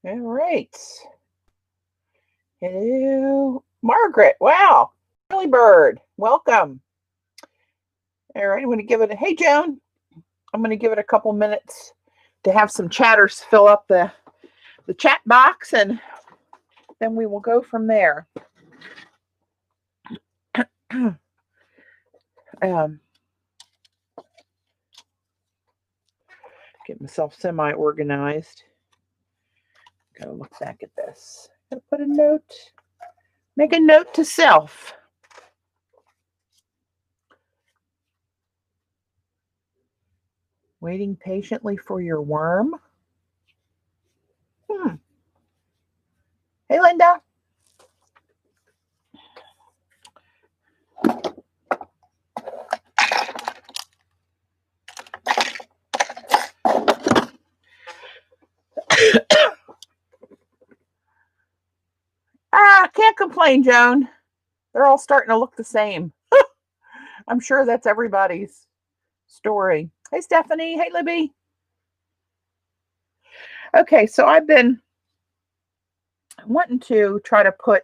All right. Hello, Margaret. Wow. Early bird. Welcome. All right. I'm going to give it a, hey, Joan. I'm going to give it a couple minutes to have some chatters fill up the chat box, and then we will go from there. Get myself semi-organized. Gotta look back at this. Gotta put a note. Make a note to self. Waiting patiently for your worm. Hey, Linda. Can't complain, Joan. They're all starting to look the same. I'm sure that's everybody's story. Hey, Stephanie. Hey, Libby. Okay, so I've been wanting to try to put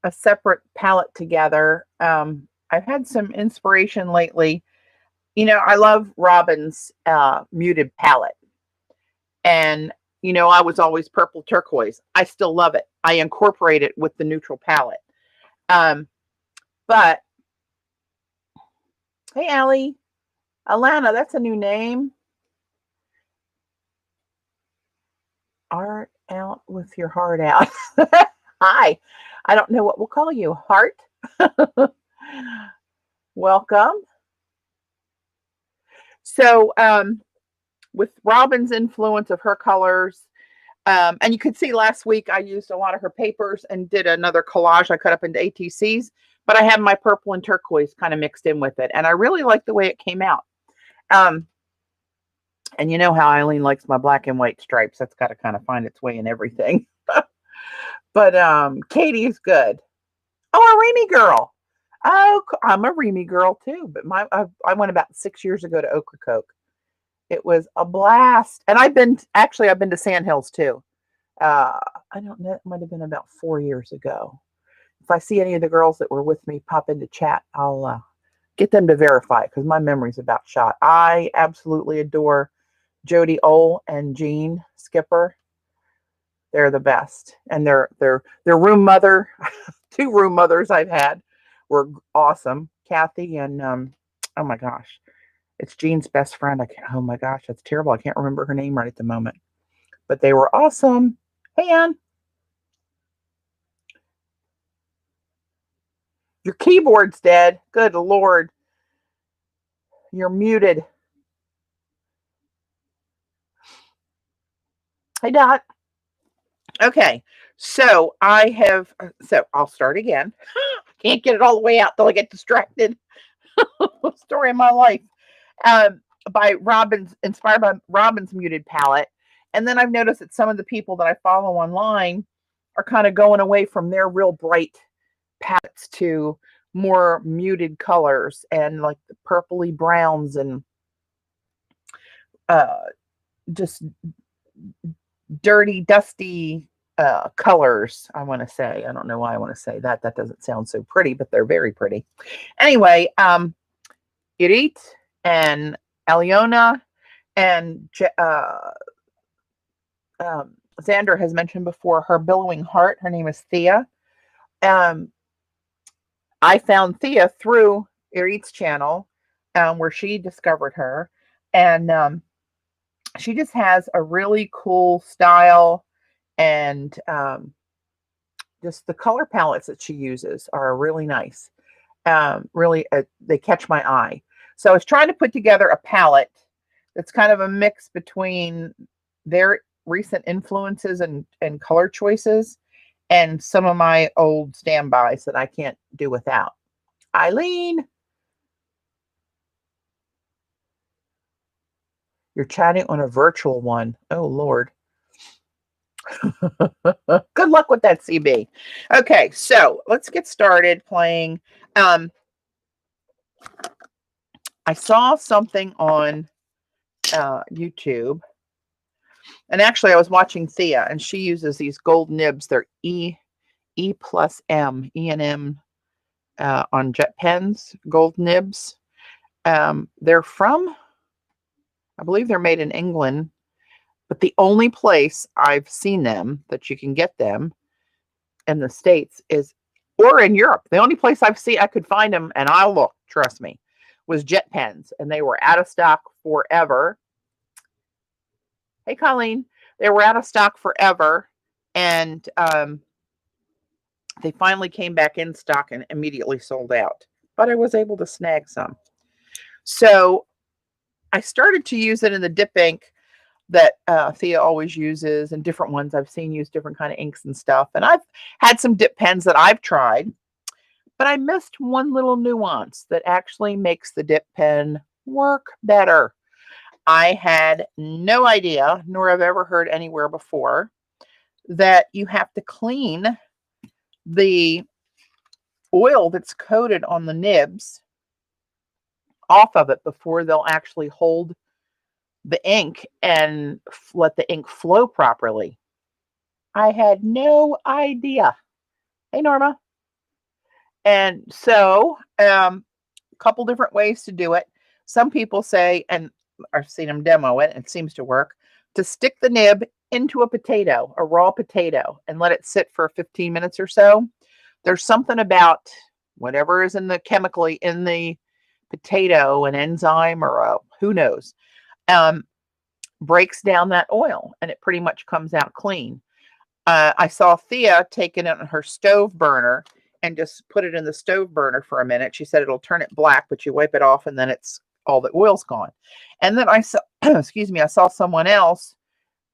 a separate palette together. I've had some inspiration lately. You know, I love Robin's muted palette. And, you know, I was always purple turquoise. I still love it. I incorporate it with the neutral palette. But, hey, Allie. Alana, that's a new name. Art out with your heart out. Hi. I don't know what we'll call you. Heart. Welcome. So, with Robin's influence of her colors, and you could see last week I used a lot of her papers and did another collage I cut up into ATCs, but I had my purple and turquoise kind of mixed in with it, and I really like the way it came out. And you know how Eileen likes my black and white stripes. That's got to kind of find its way in everything. But Katie's good. Oh, a Remy girl. Oh, I'm a Remy girl too. But I went about 6 years ago to Ocracoke. It was a blast, and I've been to Sandhills too. I don't know. It might have been about 4 years ago. If I see any of the girls that were with me pop into chat, I'll get them to verify it because my memory's about shot. I absolutely adore Jody Ole and Jean Skipper. They're the best, and their room mother, 2 room mothers I've had were awesome. Kathy and oh my gosh, it's Jean's best friend. Oh my gosh, that's terrible. I can't remember her name right at the moment, but they were awesome. Hey, Ann, your keyboard's dead. Good Lord, you're muted. Hey, Dot. Okay, so I'll start again. Can't get it all the way out till I get distracted. Story of my life. By Robin's, inspired by Robin's muted palette. And then I've noticed that some of the people that I follow online are kind of going away from their real bright palettes to more muted colors and like the purpley browns and uh, just dirty, dusty colors. I want to say, I don't know why I want to say that. That doesn't sound so pretty, but they're very pretty. Anyway, Irit and Aliona and Xander has mentioned before her billowing heart. Her name is Thea. Um, I found Thea through Irit's channel, where she discovered her, and she just has a really cool style, and just the color palettes that she uses are really nice. Really, they catch my eye. So I was trying to put together a palette that's kind of a mix between their recent influences and color choices and some of my old standbys that I can't do without. Eileen, you're chatting on a virtual one. Oh, Lord. Good luck with that, CB. Okay, so let's get started playing. I saw something on YouTube And actually, I was watching Thea, and she uses these gold nibs. They're E plus M, E and M on jet pens, gold nibs. They're from, I believe they're made in England, but the only place I've seen them that you can get them in the States is, or in Europe. The only place I could find them, and I'll look, trust me, was jet pens, and they were out of stock forever. Hey, Colleen, they were out of stock forever, and they finally came back in stock and immediately sold out. But I was able to snag some. So I started to use it in the dip ink that Thea always uses, and different ones I've seen use different kind of inks and stuff. And I've had some dip pens that I've tried, but I missed one little nuance that actually makes the dip pen work better. I had no idea, nor have ever heard anywhere before, that you have to clean the oil that's coated on the nibs off of it before they'll actually hold the ink and let the ink flow properly. I had no idea. Hey, Norma. And so, a couple different ways to do it. Some people say, and I've seen them demo it, and it seems to work, to stick the nib into a potato, a raw potato, and let it sit for 15 minutes or so. There's something about whatever is in the chemically in the potato, an enzyme or who knows, breaks down that oil, and it pretty much comes out clean. I saw Thea taking it on her stove burner and just put it in the stove burner for a minute. She said it'll turn it black, but you wipe it off and then it's all the oil's gone. And then I saw, excuse me, I saw someone else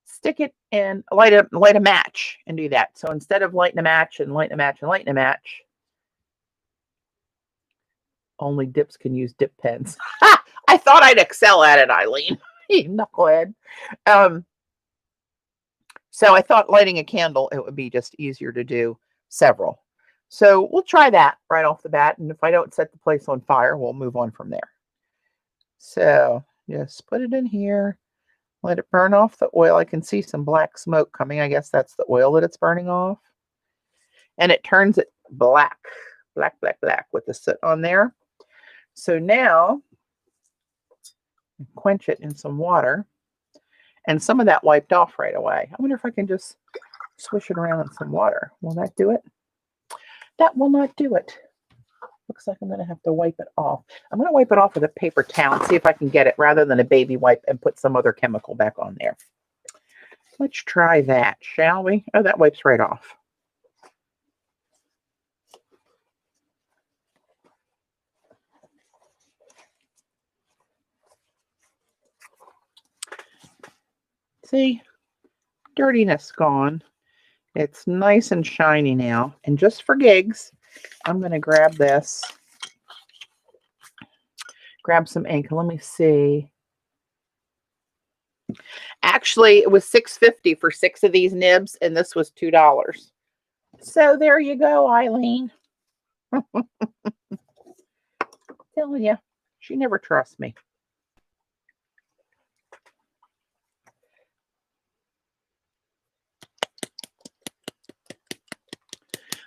stick it in, light a match and do that. So instead of lighting a match and lighting a match and lighting a match, only dips can use dip pens. I thought I'd excel at it, Eileen. You knucklehead. So I thought lighting a candle, it would be just easier to do several. So we'll try that right off the bat. And if I don't set the place on fire, we'll move on from there. So just put it in here. Let it burn off the oil. I can see some black smoke coming. I guess that's the oil that it's burning off. And it turns it black, black, black, black with the soot on there. So now quench it in some water. And some of that wiped off right away. I wonder if I can just swish it around in some water. Will that do it? That will not do it. Looks like I'm going to have to wipe it off. I'm going to wipe it off with a paper towel and see if I can get it rather than a baby wipe and put some other chemical back on there. Let's try that, shall we? Oh, that wipes right off. See, dirtiness gone. It's nice and shiny now. And just for gigs, I'm going to grab this. Grab some ink. Let me see. Actually, it was $6.50 for 6 of these nibs, and this was $2. So there you go, Eileen. Telling you, she never trusts me.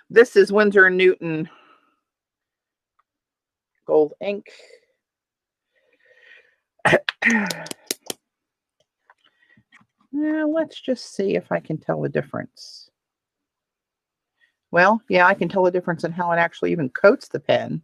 This is Winsor & Newton gold ink. Now let's just see if I can tell the difference. Well, yeah, I can tell the difference in how it actually even coats the pen.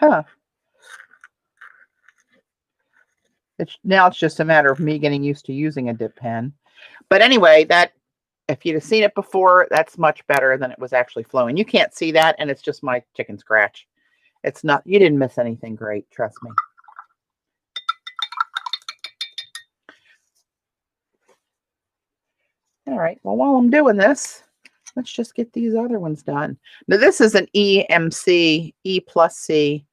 Huh. Now it's just a matter of me getting used to using a dip pen. But anyway, that, if you'd have seen it before, that's much better than it was actually flowing. You can't see that, and it's just my chicken scratch. It's not, you didn't miss anything great, trust me. All right, well, while I'm doing this, let's just get these other ones done. Now, this is an EMC, E plus C.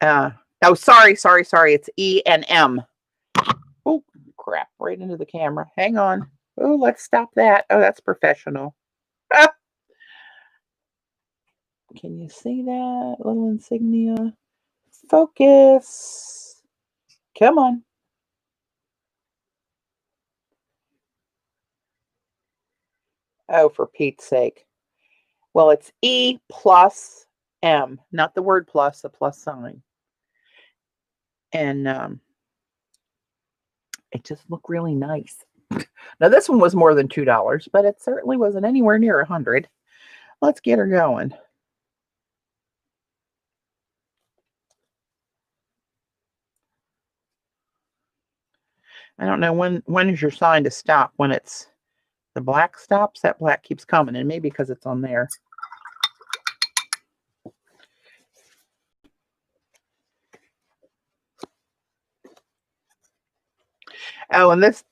Oh, sorry. It's E and M. Oh, crap, right into the camera. Hang on. Oh, let's stop that. Oh, that's professional. Can you see that little insignia? Focus. Come on. Oh, for Pete's sake. Well, it's E plus M, not the word plus, the plus sign. And it just looked really nice. Now, this one was more than $2, but it certainly wasn't anywhere near 100. Let's get her going. I don't know when is your sign to stop. When it's the black stops, that black keeps coming, and maybe because it's on there. Oh, and this,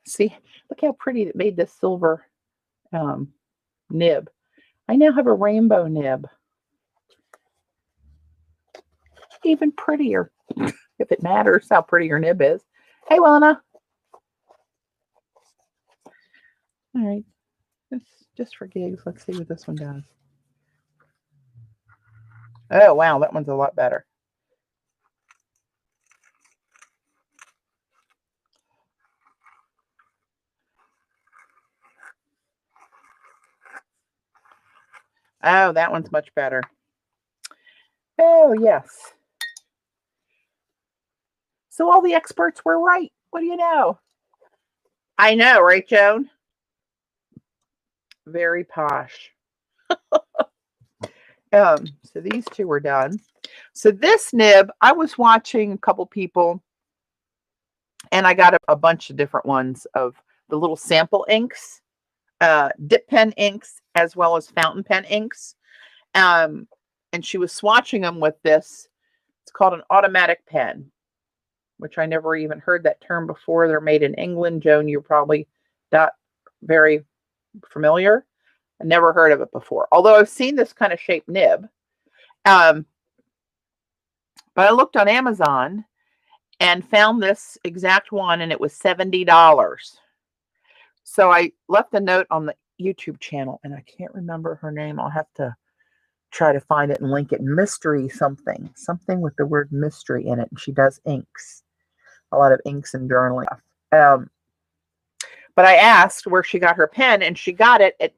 see, look how pretty it made this silver nib. I now have a rainbow nib. Even prettier, if it matters how pretty your nib is. Hey, Lana. All right, just for gigs, let's see what this one does. Oh, wow, that one's a lot better. Oh, that one's much better. Oh, yes. So all the experts were right. What do you know? I know, right, Joan? Very posh. So these two were done. So this nib, I was watching a couple people, and I got a bunch of different ones of the little sample inks, dip pen inks, as well as fountain pen inks. And she was swatching them with this. It's called an automatic pen, which I never even heard that term before. They're made in England. Joan, you're probably not very familiar. I never heard of it before, although I've seen this kind of shaped nib. But I looked on Amazon and found this exact one, and it was $70. So I left a note on the YouTube channel, and I can't remember her name. I'll have to try to find it and link it. Mystery something with the word mystery in it. And she does inks, a lot of inks and journaling. But I asked where she got her pen, and she got it at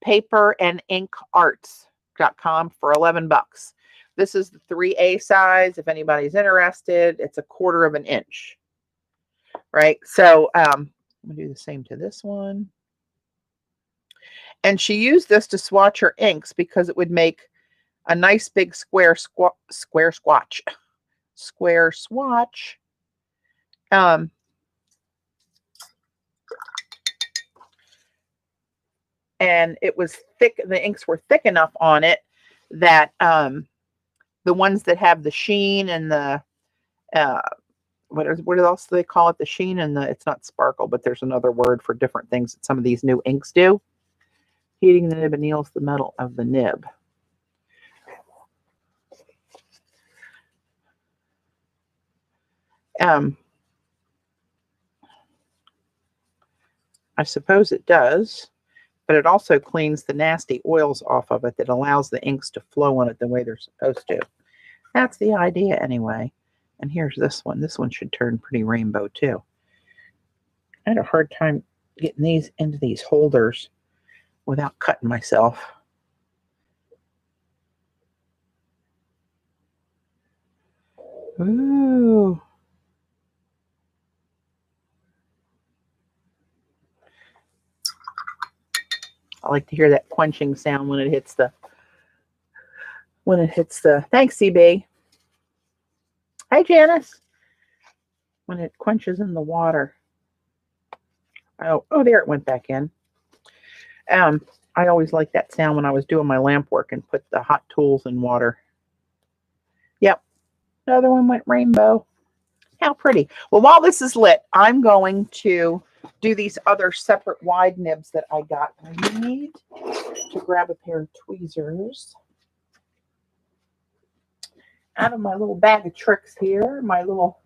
paperandinkarts.com for $11. This is the 3A size. If anybody's interested, it's 1/4 of an inch. Right. So I'm going to do the same to this one. And she used this to swatch her inks because it would make a nice big square swatch. And it was thick. The inks were thick enough on it that the ones that have the sheen and the what else do they call it? The sheen and it's not sparkle, but there's another word for different things that some of these new inks do. Heating the nib anneals the metal of the nib. I suppose it does, but it also cleans the nasty oils off of it that allows the inks to flow on it the way they're supposed to. That's the idea anyway. And here's this one. This one should turn pretty rainbow too. I had a hard time getting these into these holders without cutting myself. Ooh. I like to hear that quenching sound when it hits the thanks, CB. Hey, Janice. When it quenches in the water. Oh, there it went back in. I always liked that sound when I was doing my lamp work and put the hot tools in water. Yep. Another one went rainbow. How pretty. Well, while this is lit, I'm going to do these other separate wide nibs that I got. I need to grab a pair of tweezers out of my little bag of tricks here. My little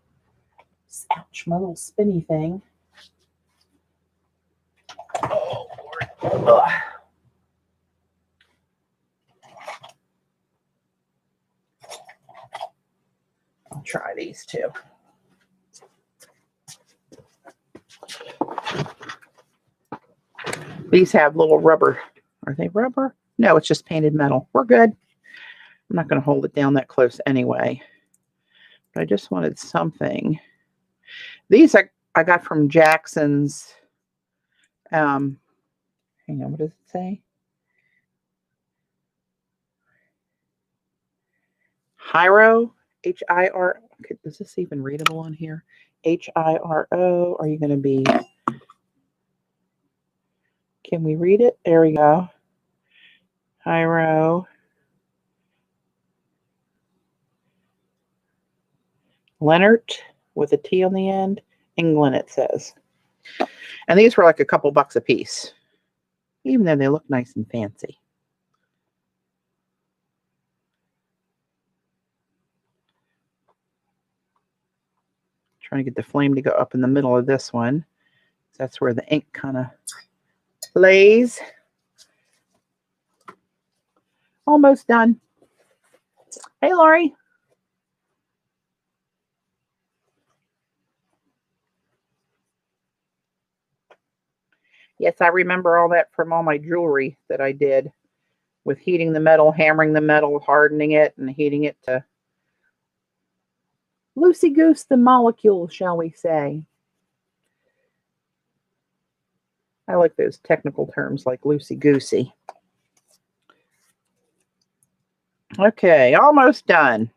spinny thing. Ugh. I'll try these too. These have little rubber. Are they rubber? No, it's just painted metal. We're good. I'm not going to hold it down that close anyway. But I just wanted something. These I got from Jackson's. Hang on, what does it say? Hiro, H-I-R. Okay, is this even readable on here? H-I-R-O. Are you going to be? Can we read it? There we go. Hiro. Leonard with a T on the end. England, it says. And these were like a couple bucks a piece, even though they look nice and fancy. Trying to get the flame to go up in the middle of this one. That's where the ink kind of lays. Almost done. Hey, Lori. Yes, I remember all that from all my jewelry that I did with heating the metal, hammering the metal, hardening it, and heating it to loosey-goose the molecule, shall we say. I like those technical terms like loosey-goosey. Okay, almost done.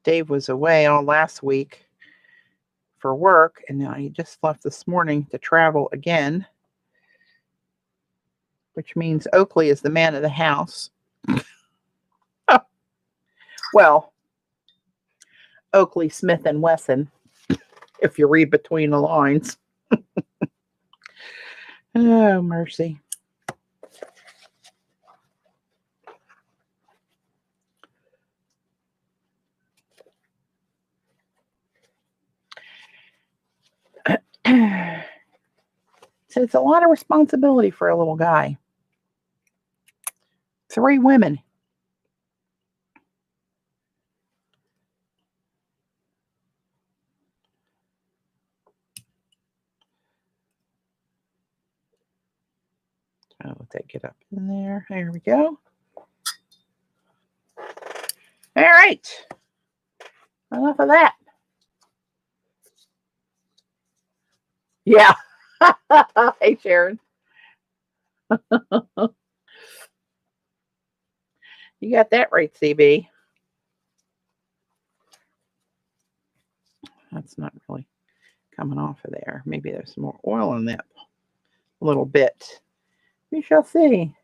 Dave was away all last week for work, and now he just left this morning to travel again, which means Oakley is the man of the house. Well, Oakley, Smith, and Wesson, if you read between the lines. Oh, mercy. So it's a lot of responsibility for a little guy. 3 women. I'll let that get up in there. There we go. All right. Enough of that. Yeah. Hey, Sharon. You got that right, CB. That's not really coming off of there. Maybe there's some more oil on that a little bit. We shall see.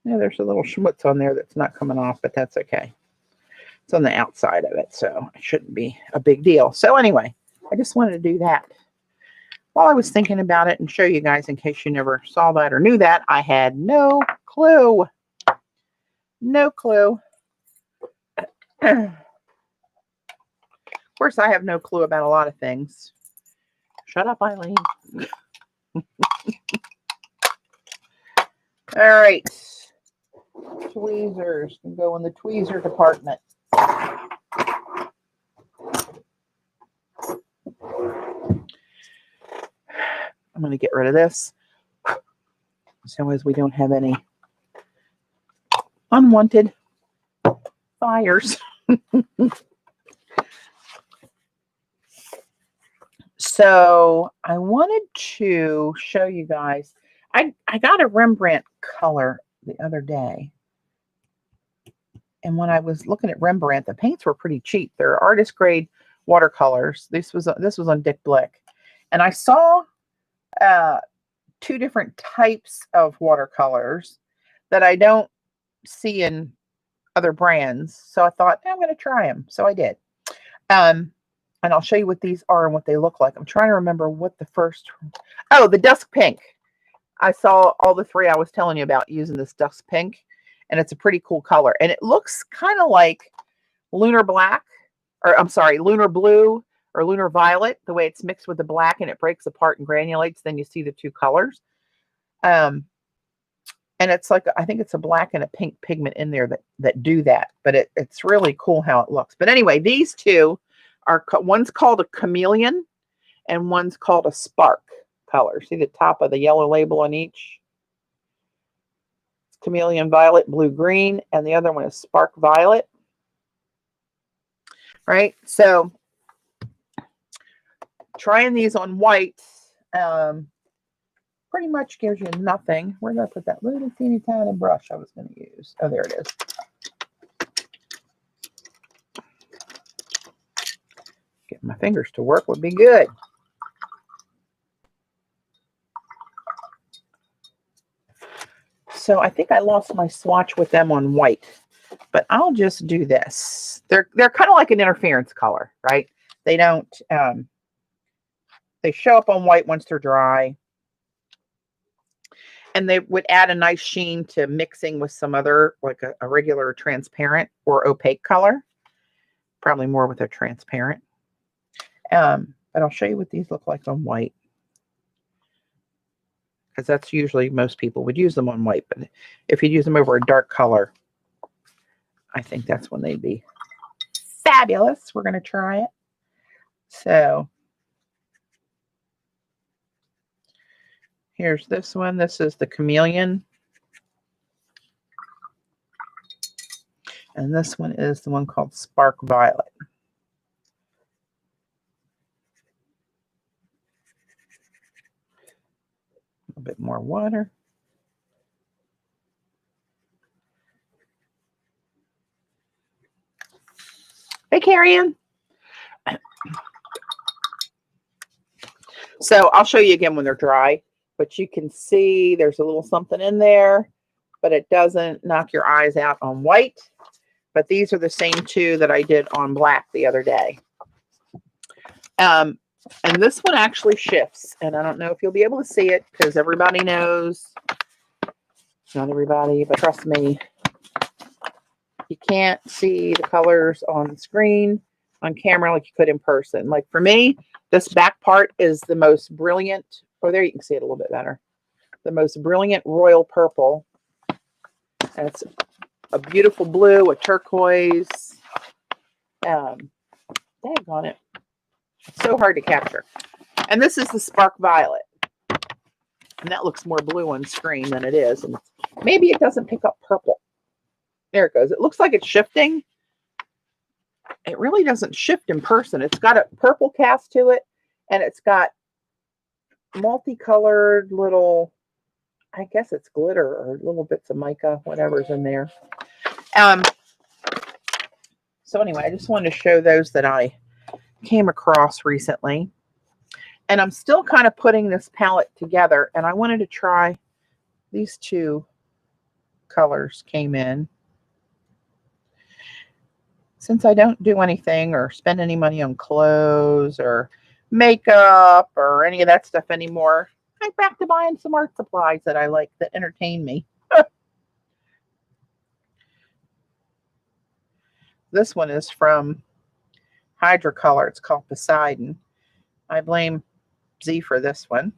Yeah, there's a little schmutz on there that's not coming off, but that's okay. It's on the outside of it, so it shouldn't be a big deal. So anyway, I just wanted to do that while I was thinking about it and show you guys in case you never saw that or knew that. I had no clue. No clue. Of course, I have no clue about a lot of things. Shut up, Eileen. All right. Tweezers can go in the tweezer department. I'm going to get rid of this so as we don't have any unwanted fires. So I wanted to show you guys. I got a Rembrandt color the other day. And when I was looking at Rembrandt, the paints were pretty cheap. They're artist grade watercolors. This was on Dick Blick. And I saw 2 different types of watercolors that I don't see in other brands. So I thought, I'm going to try them. So I did. And I'll show you what these are and what they look like. I'm trying to remember what the first, oh, the dusk pink. I saw all the three I was telling you about using this dusk pink, and it's a pretty cool color. And it looks kind of like lunar black, or I'm sorry, lunar blue or lunar violet, the way it's mixed with the black and it breaks apart and granulates. Then you see the two colors. And it's like, I think it's a black and a pink pigment in there that do that. But it's really cool how it looks. But anyway, these two are, one's called a chameleon and one's called a spark color. See the top of the yellow label on each? It's chameleon violet, blue, green, and the other one is spark violet. Right? So trying these on white pretty much gives you nothing. Where did I put that little teeny tiny brush I was going to use? Oh, there it is. Get my fingers to work would be good. So I think I lost my swatch with them on white, but I'll just do this. They're kind of like an interference color, right? They don't, they show up on white once they're dry. And they would add a nice sheen to mixing with some other, like a regular transparent or opaque color. Probably more with a transparent. But I'll show you what these look like on white. Because that's usually, most people would use them on white. But if you use them over a dark color, I think that's when they'd be fabulous. We're going to try it. So here's this one. This is the chameleon. And this one is the one called Spark Violet. A bit more water. Hey, Carrion. So I'll show you again when they're dry, but you can see there's a little something in there, but it doesn't knock your eyes out on white. But these are the same two that I did on black the other day. And this one actually shifts, and I don't know if you'll be able to see it because everybody knows, not everybody, but trust me, you can't see the colors on the screen on camera like you could in person. Like for me, this back part is the most brilliant, oh, there you can see it a little bit better. The most brilliant royal purple. And it's a beautiful blue, a turquoise. Daggone it. It's so hard to capture. And this is the Spark Violet. And that looks more blue on screen than it is. And maybe it doesn't pick up purple. There it goes. It looks like it's shifting. It really doesn't shift in person. It's got a purple cast to it. And it's got multicolored little, I guess it's glitter or little bits of mica, whatever's in there. So anyway, I just wanted to show those that I came across recently. And I'm still kind of putting this palette together, and I wanted to try these two colors came in. Since I don't do anything or spend any money on clothes or makeup or any of that stuff anymore, I'm back to buying some art supplies that I like that entertain me. This one is from Hydrocolor. It's called Poseidon. I blame Z for this one.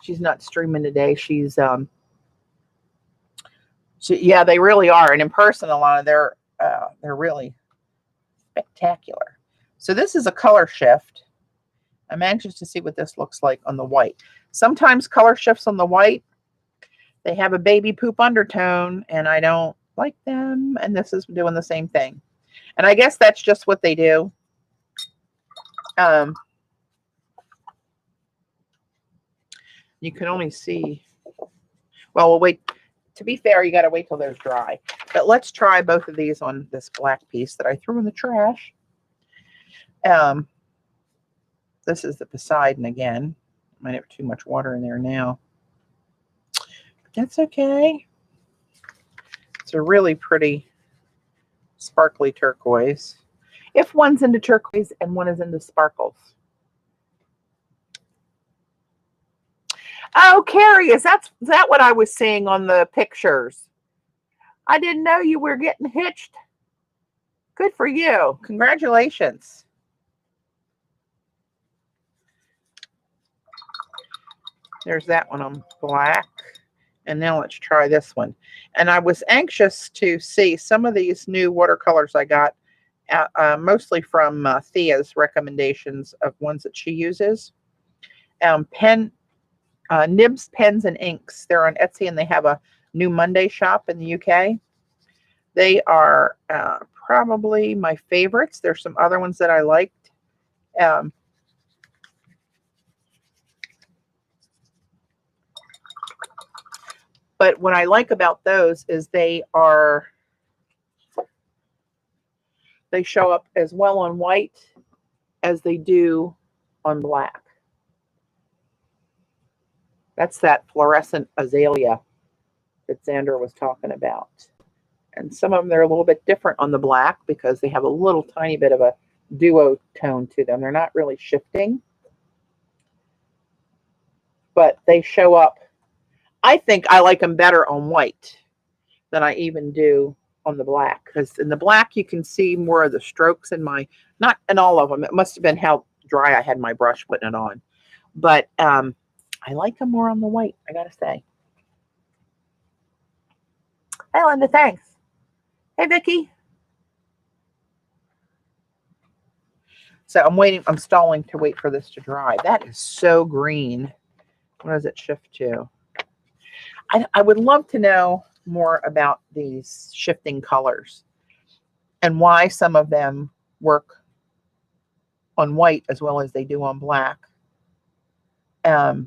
She's not streaming today. She's yeah, they really are. And in person, a lot of they're really spectacular. So this is a color shift. I'm anxious to see what this looks like on the white. Sometimes color shifts on the white, they have a baby poop undertone, and I don't like them. And this is doing the same thing. And I guess that's just what they do. You can only see, well, we'll wait. To be fair, you got to wait till they're dry. But let's try both of these on this black piece that I threw in the trash. This is the Poseidon again. Might have too much water in there now. But that's okay. It's a really pretty sparkly turquoise. If one's into turquoise and one is into sparkles. Oh, Carrie, is that what I was seeing on the pictures? I didn't know you were getting hitched. Good for you. Congratulations. There's that one on black. And now let's try this one. And I was anxious to see some of these new watercolors I got, mostly from Thea's recommendations of ones that she uses. Nibs Pens and Inks. They're on Etsy, and they have a New Monday shop in the UK. They are probably my favorites. There's some other ones that I liked. But what I like about those is they show up as well on white as they do on black. That's that fluorescent azalea that Xander was talking about. And some of them, they're a little bit different on the black because they have a little tiny bit of a duo tone to them. They're not really shifting, but they show up. I think I like them better on white than I even do on the black, because in the black you can see more of the strokes in my, not in all of them. It must have been how dry I had my brush putting it on. But I like them more on the white, I gotta say. Hey, Linda, thanks. Hey, Vicki. So I'm stalling to wait for this to dry. That is so green. What does it shift to? I would love to know more about these shifting colors and why some of them work on white as well as they do on black. And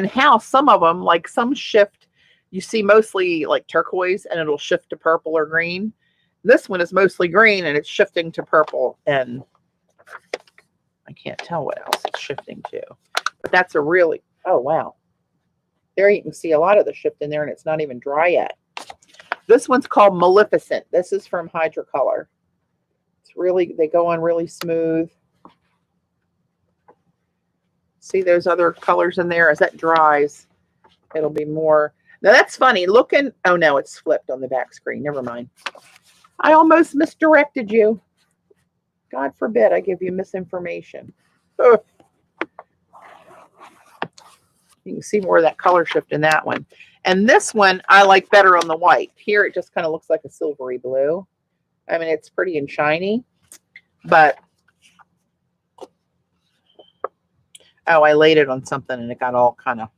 how some of them, like some shift, you see mostly like turquoise and it'll shift to purple or green. This one is mostly green and it's shifting to purple, and I can't tell what else it's shifting to. But that's a really, oh wow. There you can see a lot of the shift in there, and it's not even dry yet. This one's called Maleficent. This is from Hydrocolor. It's really, they go on really smooth. See those other colors in there? As that dries, it'll be more. Now that's funny. Looking, oh no, it's flipped on the back screen. Never mind. I almost misdirected you. God forbid I give you misinformation. Ugh. You can see more of that color shift in that one. And this one I like better on the white. Here it just kind of looks like a silvery blue. I mean, it's pretty and shiny, but oh, I laid it on something and it got all kind of,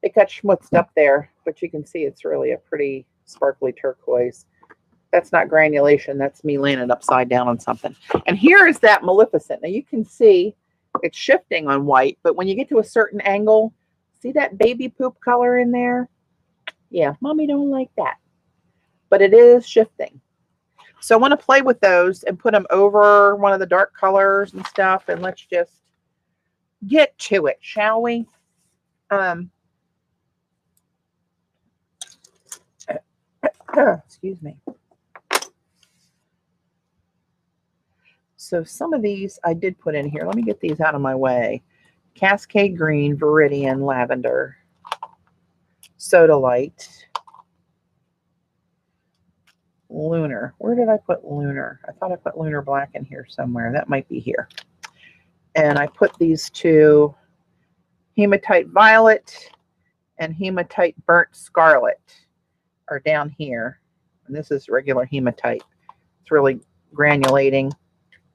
it got schmutzed up there, but you can see it's really a pretty sparkly turquoise. That's not granulation. That's me laying it upside down on something. And here is that Maleficent. Now you can see it's shifting on white, but when you get to a certain angle, see that baby poop color in there? Yeah, mommy don't like that. But it is shifting. So I want to play with those and put them over one of the dark colors and stuff. And let's just get to it, shall we? Excuse me. So some of these I did put in here. Let me get these out of my way. Cascade Green, Viridian, Lavender, Soda Light, Lunar. Where did I put Lunar? I thought I put Lunar Black in here somewhere. That might be here. And I put these two, Hematite Violet and Hematite Burnt Scarlet, are down here. And this is regular hematite. It's really granulating.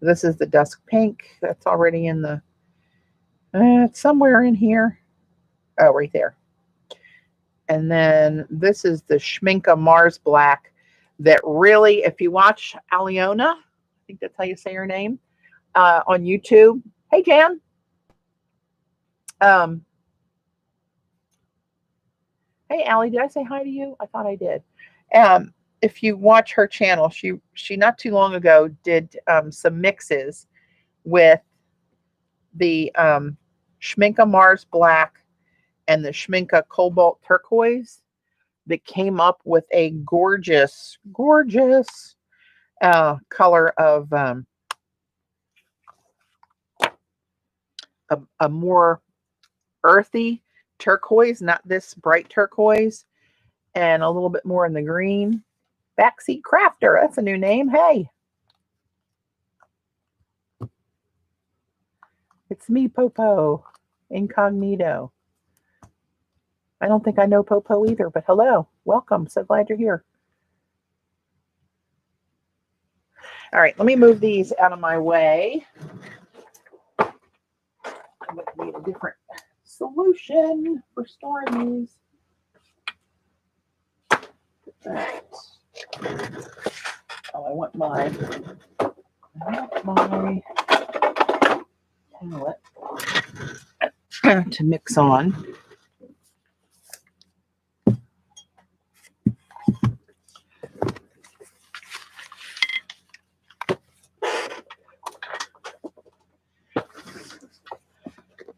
This is the Dusk Pink. That's already in the, it's somewhere in here. Oh, right there. And then this is the Schminke Mars Black that really, if you watch Aliona, I think that's how you say her name, on YouTube. Hey, Jan. Hey, Allie, did I say hi to you? I thought I did. If you watch her channel, she not too long ago did some mixes with the Schminke Mars Black and the Schminke Cobalt Turquoise. that came up with a gorgeous, gorgeous color of a more earthy turquoise, not this bright turquoise, and a little bit more in the green. Backseat Crafter, that's a new name. Hey, it's me, Popo, incognito. I don't think I know Popo either, but hello, welcome. So glad you're here. All right, let me move these out of my way. I'm going to need a different solution for storing these. Oh, I want my palette to mix on.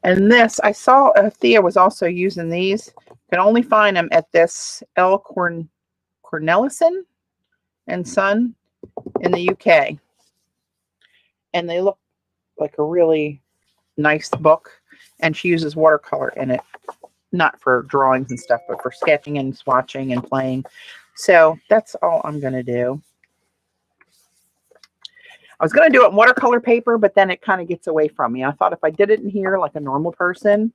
And this, I saw Thea was also using these. You can only find them at this L. Cornelissen and Son in the UK. And they look like a really nice book. And she uses watercolor in it. Not for drawings and stuff, but for sketching and swatching and playing. So that's all I'm going to do. I was going to do it in watercolor paper, but then it kind of gets away from me. I thought if I did it in here like a normal person,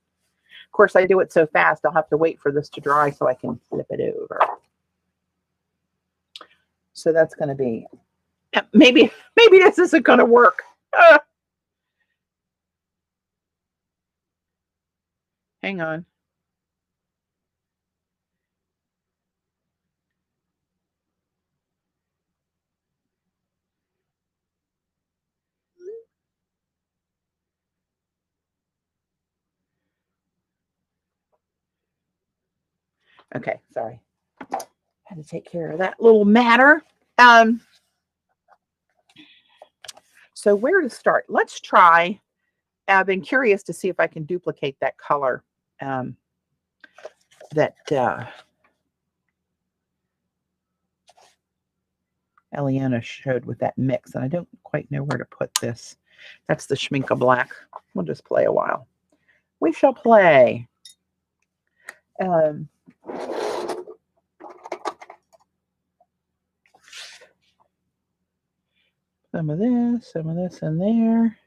of course I do it so fast, I'll have to wait for this to dry so I can flip it over. So that's going to be, maybe this isn't going to work. Hang on. Okay, sorry. Had to take care of that little matter. So where to start? Let's try. I've been curious to see if I can duplicate that color that Eliana showed with that mix, and I don't quite know where to put this. That's the Schminke Black. We'll just play a while. We shall play. Some of this in there,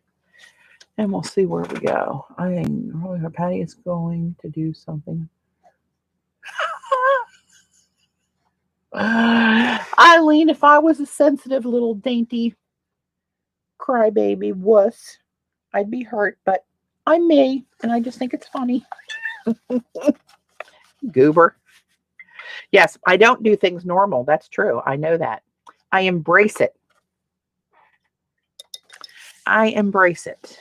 and we'll see where we go. I think really Patti is going to do something. Eileen, if I was a sensitive little dainty crybaby wuss, I'd be hurt, but I'm me, and I just think it's funny. Goober. Yes, I don't do things normal. That's true. I know that. I embrace it. I embrace it.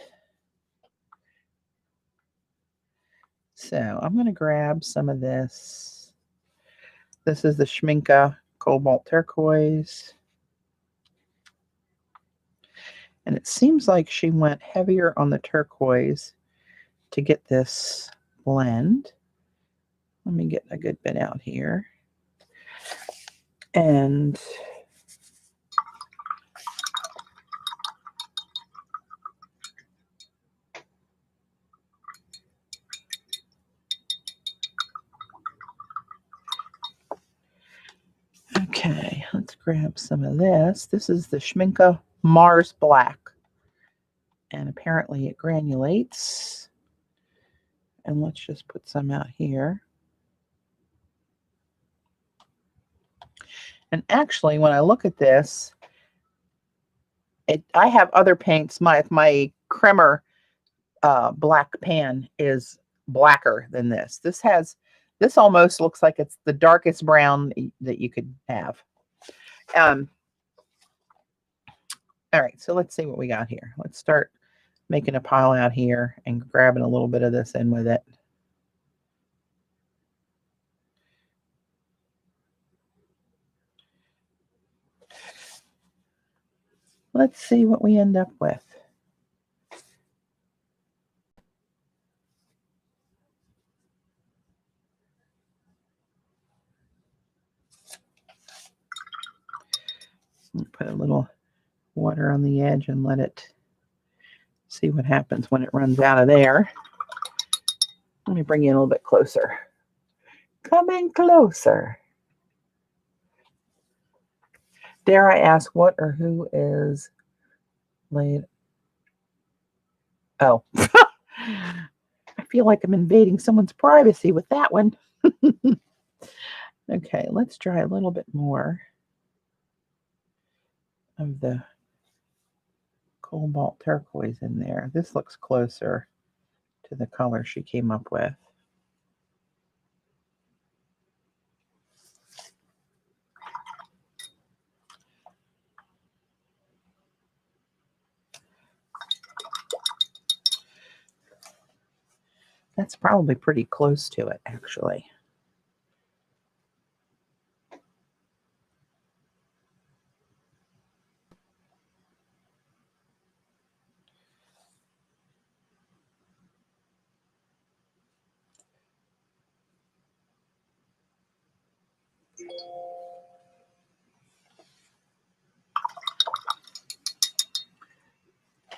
So I'm going to grab some of this. This is the Schminke Cobalt Turquoise. And it seems like she went heavier on the turquoise to get this blend. Let me get a good bit out here. And okay, let's grab some of this. This is the Schminke Mars Black. And apparently it granulates. And let's just put some out here. And actually, when I look at this, I have other paints. My Kremer black pan is blacker than this. This almost looks like it's the darkest brown that you could have. All right, so let's see what we got here. Let's start making a pile out here and grabbing a little bit of this in with it. Let's see what we end up with. Put a little water on the edge and let it see what happens when it runs out of there. Let me bring you a little bit closer. Coming closer. Dare I ask what or who is laid? Oh. I feel like I'm invading someone's privacy with that one. Okay, let's try a little bit more of the cobalt turquoise in there. This looks closer to the color she came up with. That's probably pretty close to it, actually.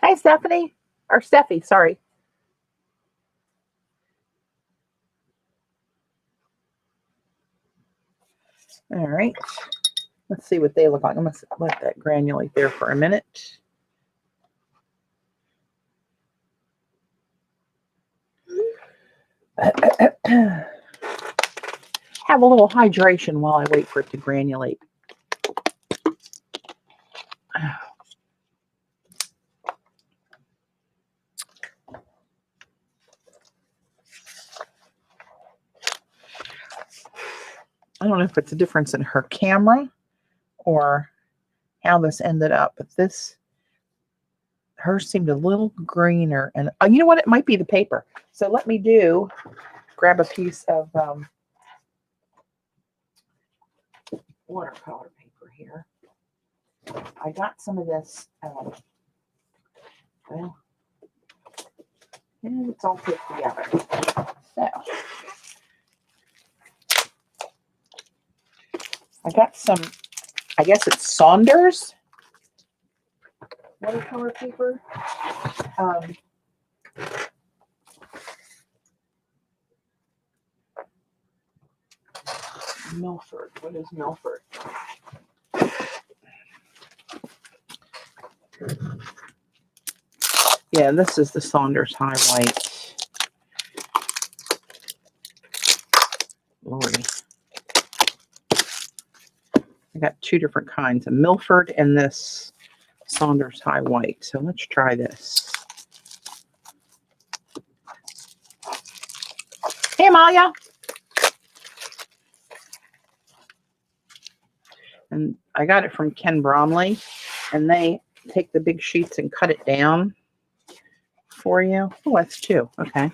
Hi, Stephanie. Or Steffi, sorry. All right. Let's see what they look like. I'm going to let that granulate there for a minute. Have a little hydration while I wait for it to granulate. I don't know if it's a difference in her camera or how this ended up, but hers seemed a little greener. And you know what? It might be the paper. So let me grab a piece of watercolor paper here. I got some of this, well, and it's all put together. So I got some, I guess it's Saunders watercolor paper. Milford. What is Milford? Yeah, this is the Saunders High White. Lordy. I got two different kinds, a Milford and this Saunders High White. So let's try this. Hey, Amalia. And I got it from Ken Bromley, and they take the big sheets and cut it down for you. Oh, that's two. Okay.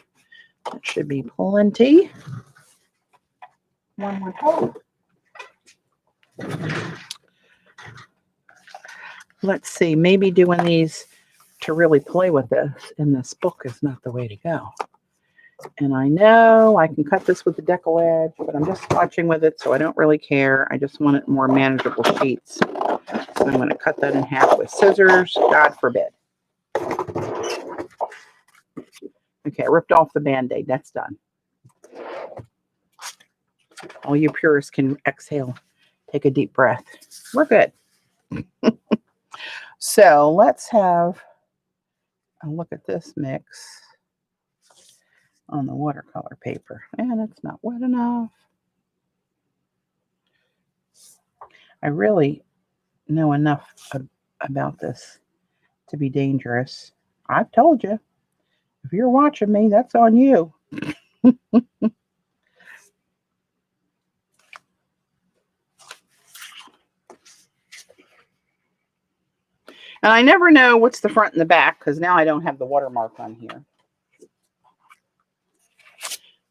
That should be plenty. One would hope. Let's see. Maybe doing these to really play with this in this book is not the way to go. And I know I can cut this with the decal edge, but I'm just swatching with it, so I don't really care. I just want it more manageable sheets. So I'm going to cut that in half with scissors. God forbid. Okay, I ripped off the Band-Aid. That's done. All you purists can exhale. Take a deep breath. We're good. So let's have a look at this mix on the watercolor paper. And it's not wet enough. I really know enough about this to be dangerous. I've told you. If you're watching me, that's on you. And I never know what's the front and the back because now I don't have the watermark on here.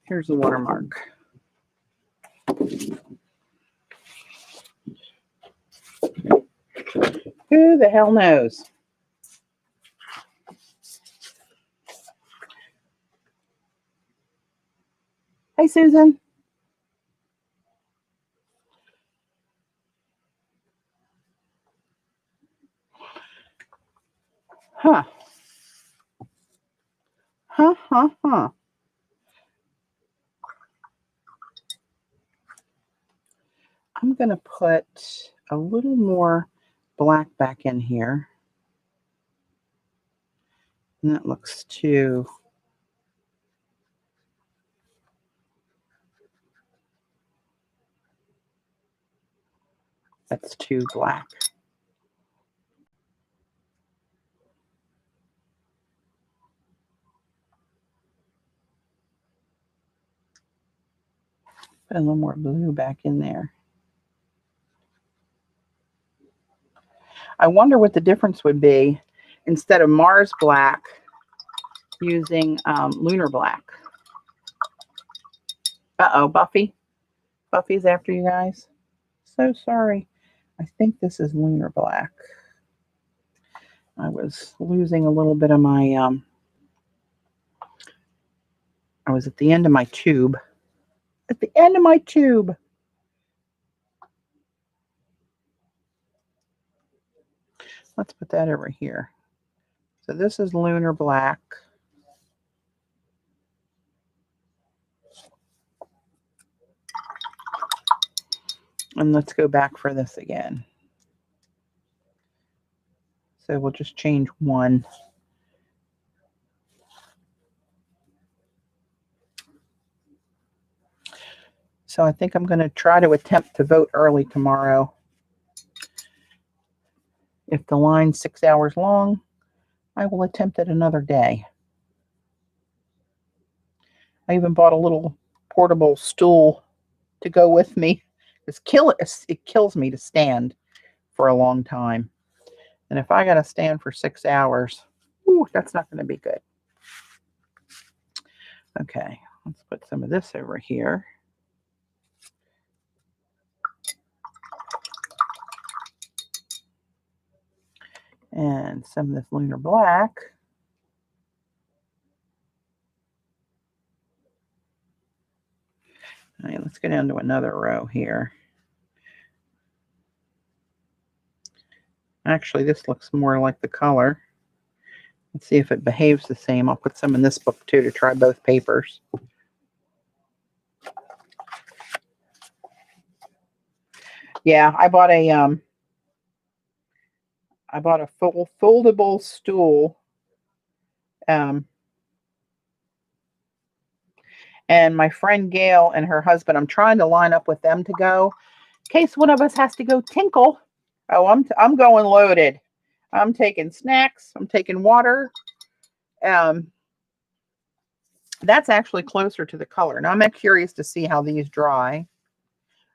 Here's the watermark. Who the hell knows? Hey, Susan. Huh. Huh, huh, huh. I'm going to put a little more black back in here. And that looks too... That's too black. Put a little more blue back in there. I wonder what the difference would be instead of Mars black using lunar black. Uh-oh, Buffy. Buffy's after you guys. So sorry. I think this is lunar black. I was losing a little bit of my, I was at the end of my tube. At the end of my tube. Let's put that over here. So this is lunar black. And let's go back for this again. So we'll just change one. So I think I'm going to try to attempt to vote early tomorrow. If the line's 6 hours long, I will attempt it another day. I even bought a little portable stool to go with me. It kills me to stand for a long time. And if I got to stand for 6 hours, ooh, that's not going to be good. Okay, let's put some of this over here. And some of this lunar black. All right, let's go down to another row here. Actually, this looks more like the color. Let's see if it behaves the same. I'll put some in this book too to try both papers. Yeah, I bought a foldable stool. And my friend Gail and her husband, I'm trying to line up with them to go in case one of us has to go tinkle. Oh, I'm going loaded. I'm taking snacks. I'm taking water. That's actually closer to the color. Now I'm curious to see how these dry.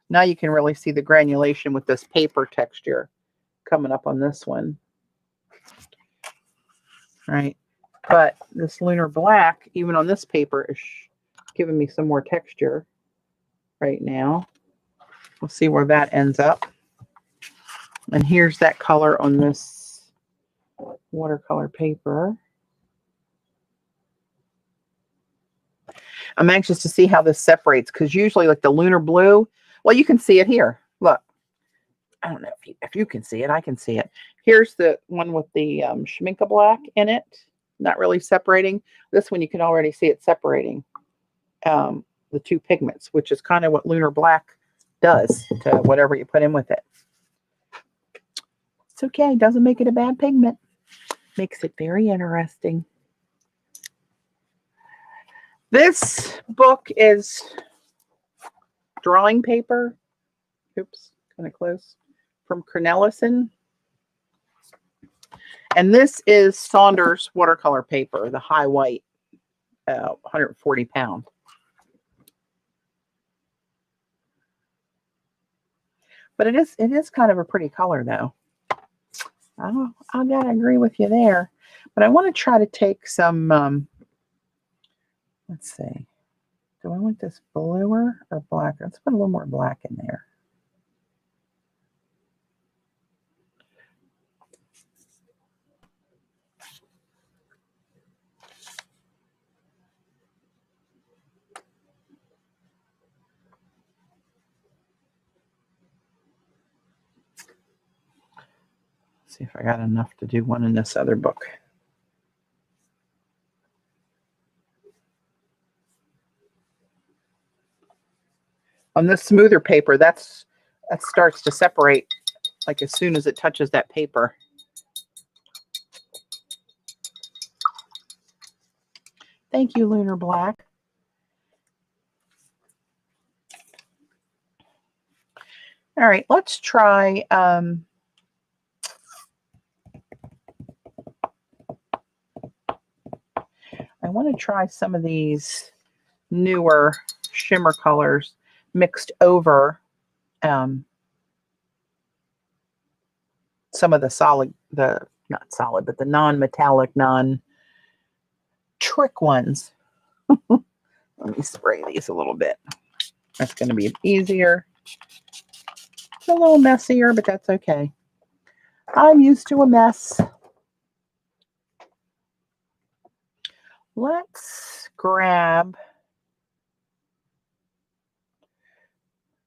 Now you can really see the granulation with this paper texture coming up on this one. Right. But this lunar black, even on this paper, is giving me some more texture right now. We'll see where that ends up. And here's that color on this watercolor paper. I'm anxious to see how this separates because usually like the lunar blue, well, you can see it here. Look, I don't know if you can see it. I can see it. Here's the one with the Schminke black in it. Not really separating. This one you can already see it separating the two pigments, which is kind of what lunar black does to whatever you put in with it. It's okay. Doesn't make it a bad pigment. Makes it very interesting. This book is drawing paper. Oops, kind of close. From Cornelison. And this is Saunders watercolor paper, the high white, 140 pound. But it is kind of a pretty color though. I gotta agree with you there. But I want to try to take some, let's see. Do I want this bluer or blacker? Let's put a little more black in there. See if I got enough to do one in this other book. On this smoother paper, that starts to separate like as soon as it touches that paper. Thank you, Lunar Black. All right, let's try I want to try some of these newer shimmer colors mixed over some of the solid, not solid, but the non-metallic, non-trick ones. Let me spray these a little bit. That's going to be easier. It's a little messier, but that's okay. I'm used to a mess. Let's grab,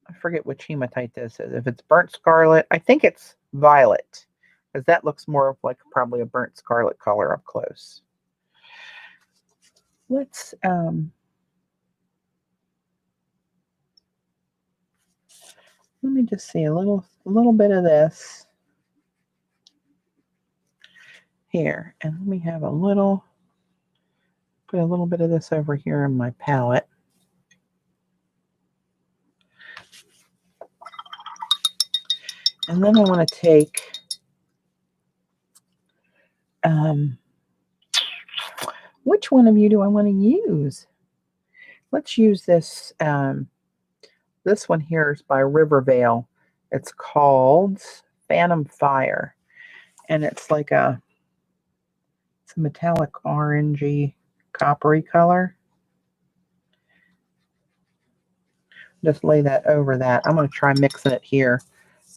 I forget which hematite this is. If it's burnt scarlet, I think it's violet, because that looks more like probably a burnt scarlet color up close. Let's let me just see a little bit of this here, and let me have put a little bit of this over here in my palette. And then I want to take which one of you do I want to use? Let's use this. This one here is by Rivervale. It's called Phantom Fire, and it's like it's a metallic orangey, coppery color. Just lay that over that. I'm going to try mixing it here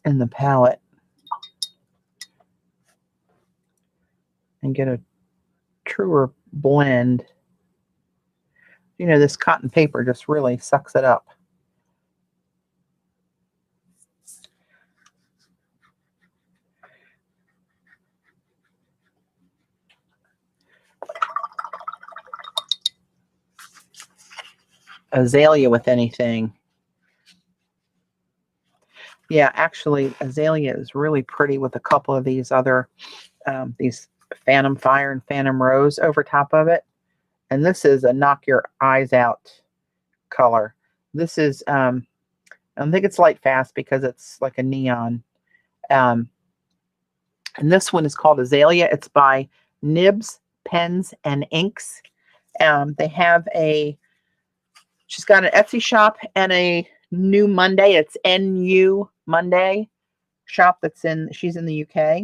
in the palette and get a truer blend. You know, this cotton paper just really sucks it up. Azalea with anything. Yeah, actually, azalea is really pretty with a couple of these other, these Phantom Fire and Phantom Rose over top of it. And this is a knock your eyes out color. This is, I don't think it's light fast because it's like a neon. And this one is called Azalea. It's by Nibs, Pens, and Inks. They have she's got an Etsy shop and a New Monday. It's NU Monday shop she's in the UK.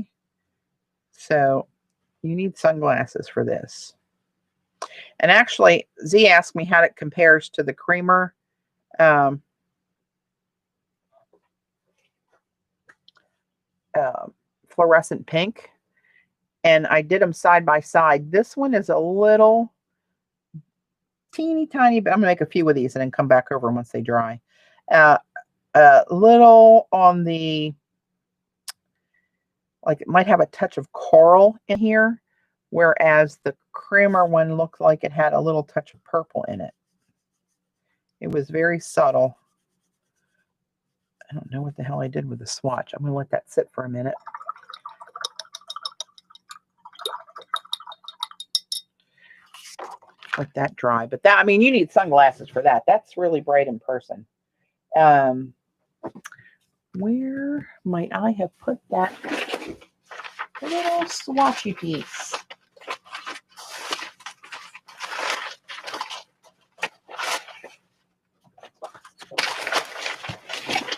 So you need sunglasses for this. And actually, Z asked me how it compares to the creamer. Fluorescent pink. And I did them side by side. This one is a little teeny tiny, but I'm going to make a few of these and then come back over once they dry. A little on the, like it might have a touch of coral in here, whereas the creamer one looked like it had a little touch of purple in it. It was very subtle. I don't know what the hell I did with the swatch. I'm going to let that sit for a minute. Let that dry. But that, I mean, you need sunglasses for that. That's really bright in person. Where might I have put that little swatchy piece?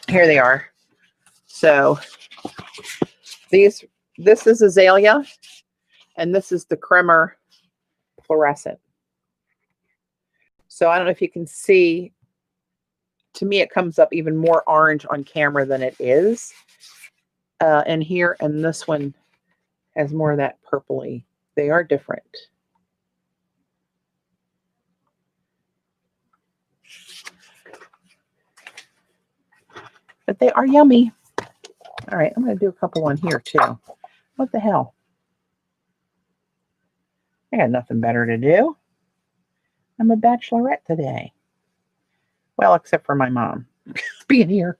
Here they are. So this is Azalea, and this is the Creamer Fluorescent. So I don't know if you can see, to me it comes up even more orange on camera than it is in here, and this one has more of that purpley. They are different. But they are yummy. All right, I'm going to do a couple on here too. What the hell? I got nothing better to do. I'm a bachelorette today. Well, except for my mom. being here.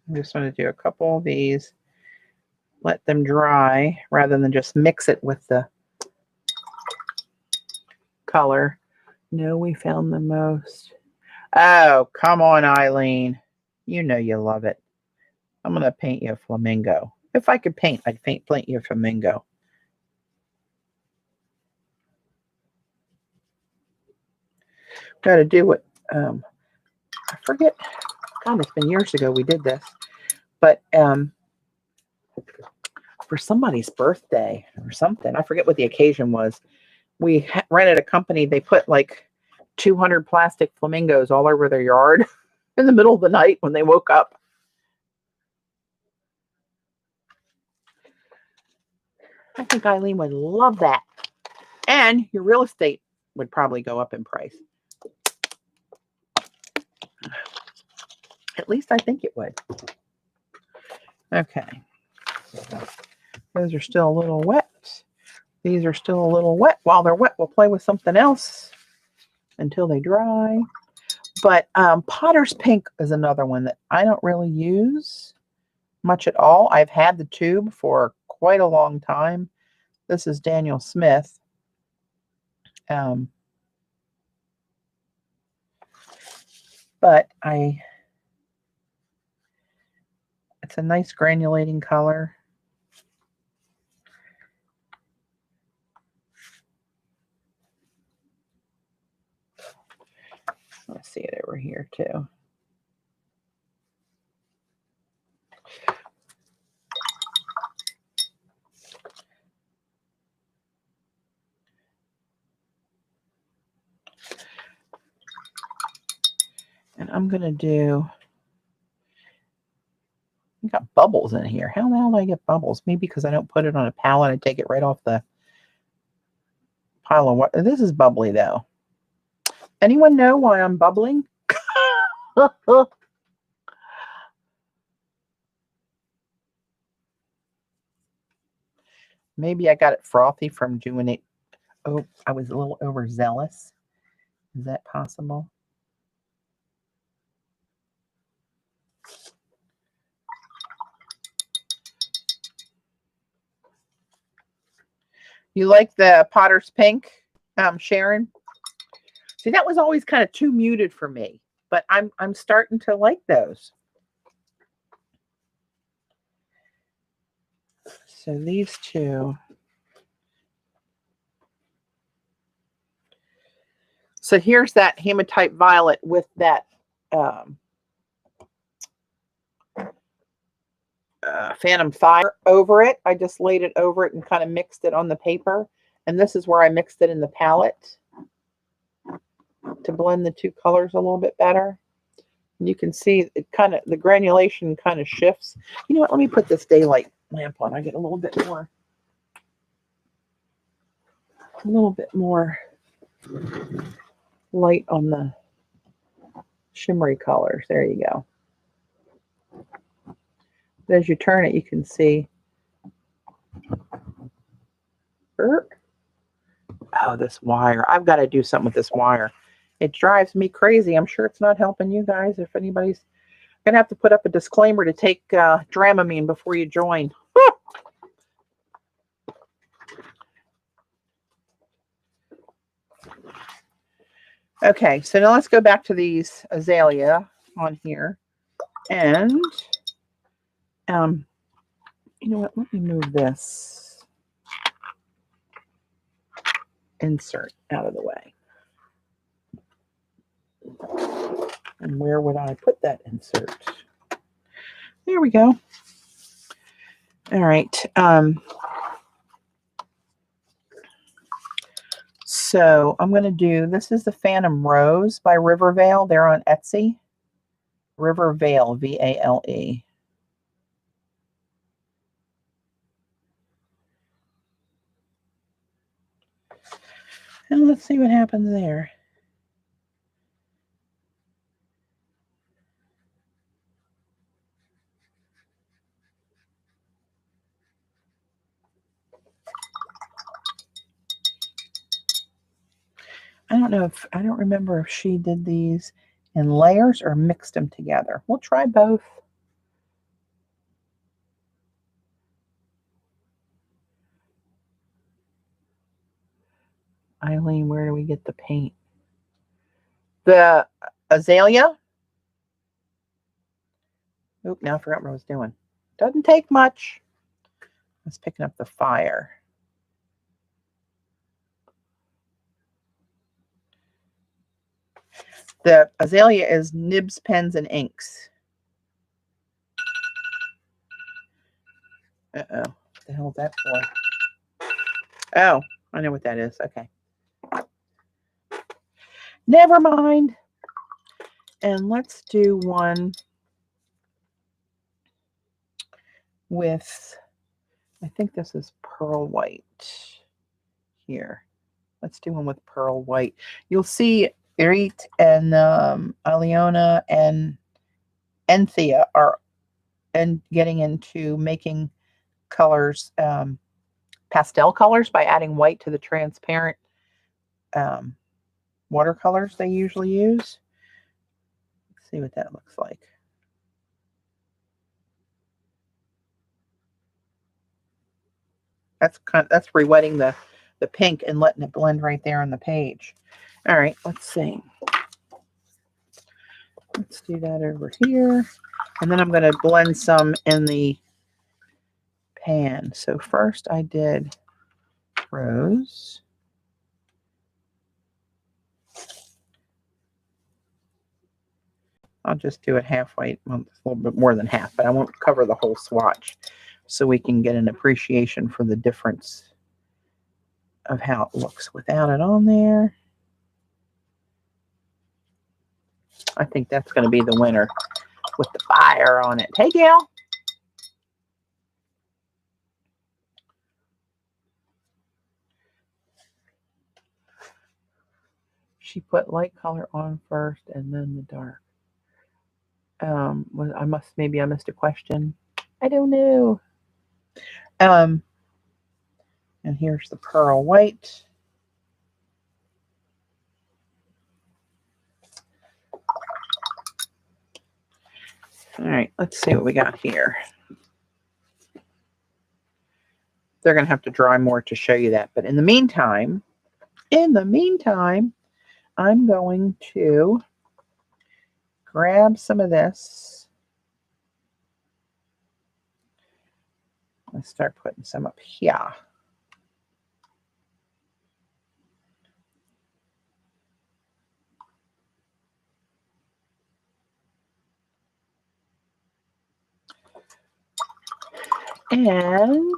I'm just going to do a couple of these, let them dry rather than just mix it with the color. No, we found the most. Oh, come on, Eileen. You know you love it. I'm going to paint you a flamingo. If I could paint, I'd paint you a flamingo. Got to do it. I forget. God, it's been years ago we did this. But for somebody's birthday or something, I forget what the occasion was, we rented a company. They put like 200 plastic flamingos all over their yard in the middle of the night when they woke up. I think Eileen would love that. And your real estate would probably go up in price. At least I think it would. Okay. Those are still a little wet. These are still a little wet. While they're wet, we'll play with something else until they dry. But Potter's Pink is another one that I don't really use much at all. I've had the tube for quite a long time. This is Daniel Smith. But it's a nice granulating color. Let's see it over here too. And I'm going to do, I got bubbles in here. How the hell do I get bubbles? Maybe because I don't put it on a palette. I take it right off the pile of water. This is bubbly though. Anyone know why I'm bubbling? Maybe I got it frothy from doing it. Oh, I was a little overzealous. Is that possible? You like the Potter's Pink, Sharon? See, that was always kind of too muted for me, but I'm starting to like those. So these two. So here's that hematite violet with that Phantom Fire over it. I just laid it over it and kind of mixed it on the paper. And this is where I mixed it in the palette to blend the two colors a little bit better. And you can see it kind of, the granulation kind of shifts. You know what? Let me put this daylight lamp on. I get a little bit more light on the shimmery colors. There you go. As you turn it, you can see. Oh, this wire. I've got to do something with this wire. It drives me crazy. I'm sure it's not helping you guys. If anybody's going to have to put up a disclaimer to take Dramamine before you join. Okay, so now let's go back to these azalea on here. And, you know what? Let me move this insert out of the way. And where would I put that insert? There we go. All right. So I'm going to do, this is the Phantom Rose by Rivervale. They're on Etsy. Rivervale, V-A-L-E. And let's see what happens there. I don't remember if she did these in layers or mixed them together. We'll try both. Eileen, where do we get the paint? The azalea. Oop, now I forgot what I was doing. Doesn't take much. I was picking up the fire. The azalea is nibs, pens, and inks. Uh-oh. What the hell is that for? Oh, I know what that is. Okay. Never mind. And let's do one with, I think this is pearl white here. Let's do one with pearl white. You'll see Erit and Aliona and Enthea are getting into making colors, pastel colors, by adding white to the transparent watercolors they usually use. Let's see what that looks like. That's rewetting the pink and letting it blend right there on the page. All right, let's see. Let's do that over here. And then I'm going to blend some in the pan. So first I did rose. I'll just do it halfway, well, a little bit more than half, but I won't cover the whole swatch so we can get an appreciation for the difference of how it looks without it on there. I think that's going to be the winner with the fire on it. Hey, Gail. She put light color on first and then the dark. Maybe I missed a question. I don't know. And here's the pearl white. All right, let's see what we got here. They're going to have to dry more to show you that. But in the meantime, I'm going to grab some of this. Let's start putting some up here. And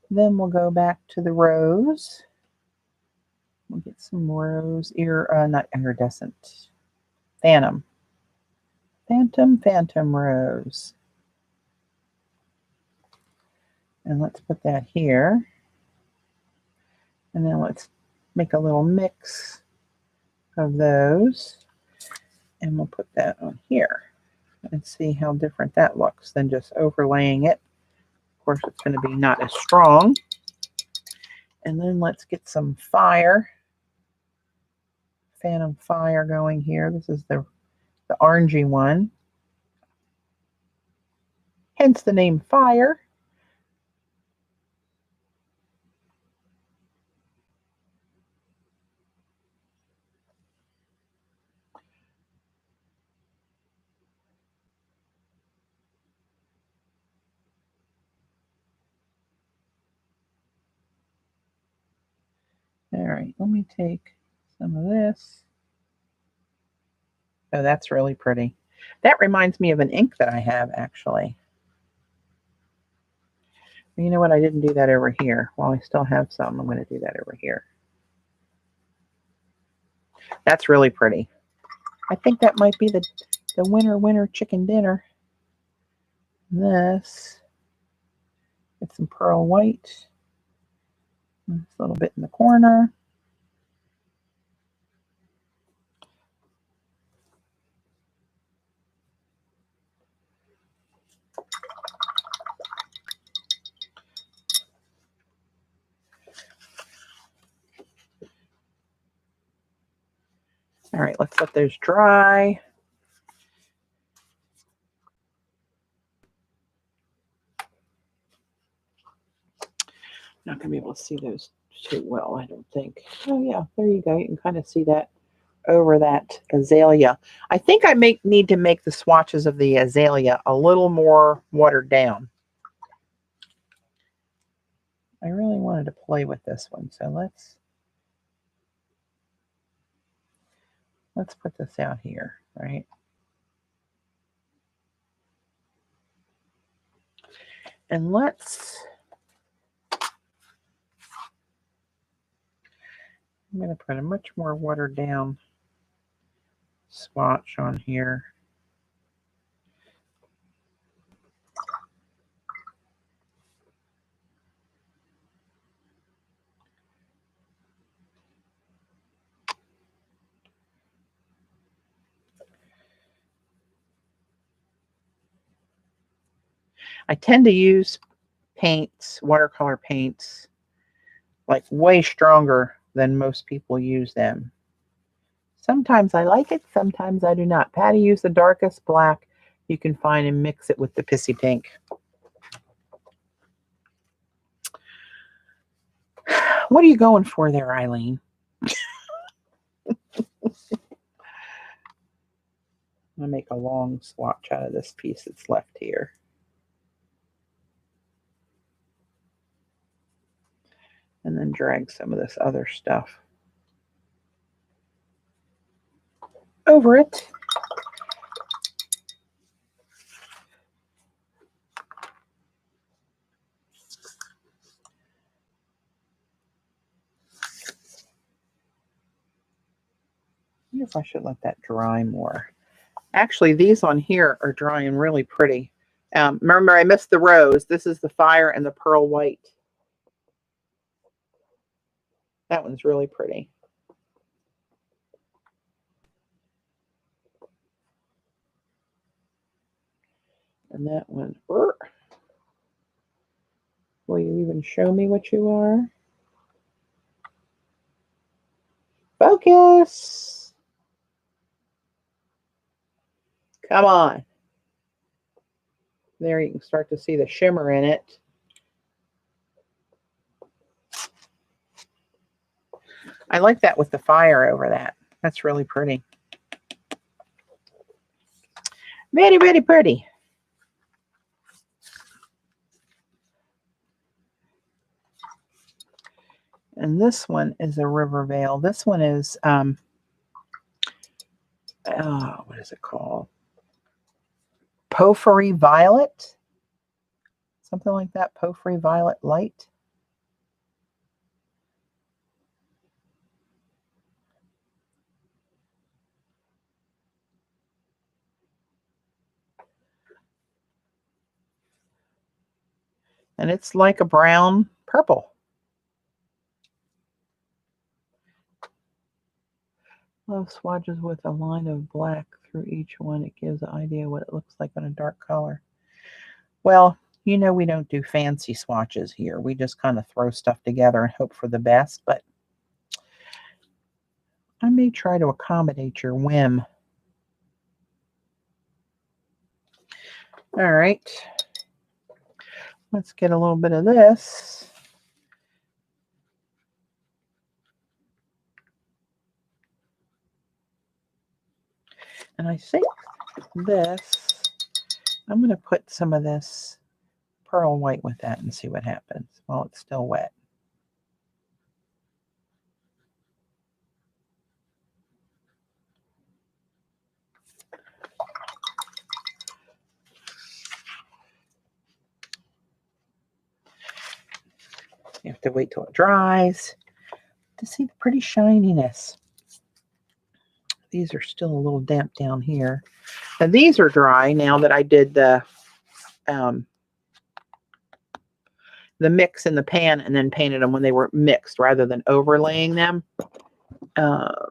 then we'll go back to the rose. We'll get some rose, not iridescent, phantom rose. And let's put that here. And then let's make a little mix of those. And we'll put that on here and see how different that looks than just overlaying it. Of course, it's going to be not as strong. And then let's get some fire, phantom fire going here. This is the orangey one, hence the name fire. All right, let me take some of this. Oh, that's really pretty. That reminds me of an ink that I have, actually. You know what? I didn't do that over here. While I still have some, I'm going to do that over here. That's really pretty. I think that might be the winner chicken dinner. This. Get some pearl white. A little bit in the corner. All right, let's let those dry. Not going to be able to see those too well, I don't think. Oh, yeah, there you go. You can kind of see that over that azalea. I think I need to make the swatches of the azalea a little more watered down. I really wanted to play with this one, so let's put this out here, right? And I'm going to put a much more watered down swatch on here. I tend to use paints, watercolor paints, like way stronger than most people use them. Sometimes I like it, sometimes I do not. Patti used the darkest black you can find and mix it with the pissy pink. What are you going for there, Eileen? I'm going to make a long swatch out of this piece that's left here. And then drag some of this other stuff over it. I wonder if I should let that dry more. Actually, these on here are drying really pretty. Remember, I missed the rose. This is the fire and the pearl white. That one's really pretty. And that one, will you even show me what you are? Focus. Come on. There you can start to see the shimmer in it. I like that with the fire over that. That's really pretty. Very, very pretty. And this one is a river veil. This one is, what is it called? Porphyry Violet. Something like that. Porphyry Violet Light. And it's like a brown purple. Love swatches with a line of black through each one. It gives an idea what it looks like on a dark color. Well, you know we don't do fancy swatches here. We just kind of throw stuff together and hope for the best, but I may try to accommodate your whim. All right. Let's get a little bit of this. And I think this, I'm going to put some of this pearl white with that and see what happens while it's still wet. You have to wait till it dries to see the pretty shininess. These are still a little damp down here. And these are dry now that I did the mix in the pan and then painted them when they were mixed rather than overlaying them. God,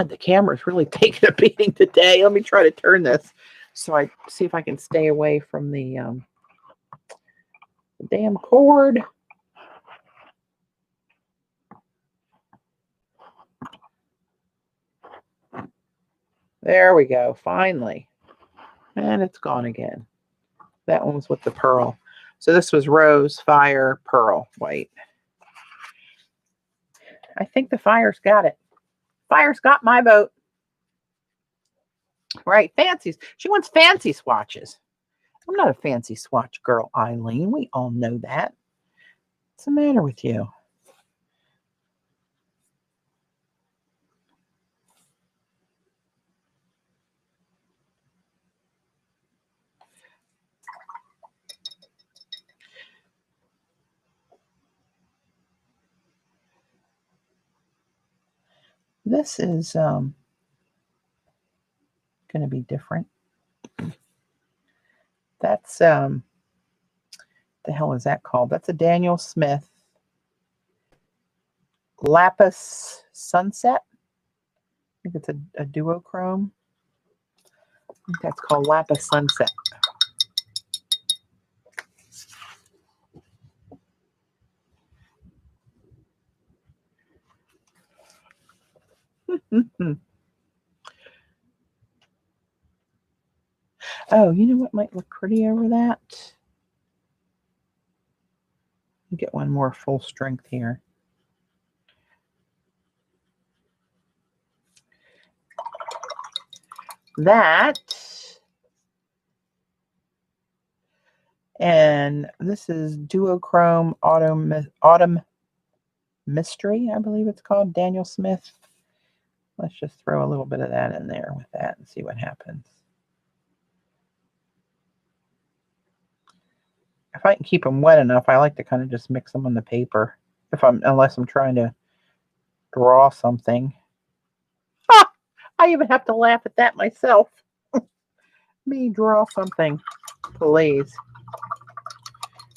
the camera's really taking a beating today. Let me try to turn this so I see if I can stay away from the damn cord. There we go, finally. And it's gone again. That one was with the pearl. So this was rose, fire, pearl, white. I think the fire's got it. Fire's got my vote. Right, fancies. She wants fancy swatches. I'm not a fancy swatch girl, Eileen. We all know that. What's the matter with you? This is going to be different. That's the hell is that called? That's a Daniel Smith Lapis Sunset. I think it's a duochrome. I think that's called Lapis Sunset. Oh, you know what might look pretty over that? Get one more full strength here. That, and this is Duochrome Autumn Mystery, I believe it's called, Daniel Smith. Let's just throw a little bit of that in there with that and see what happens. If I can keep them wet enough, I like to kind of just mix them on the paper. Unless I'm trying to draw something. Ah, I even have to laugh at that myself. Me draw something, please.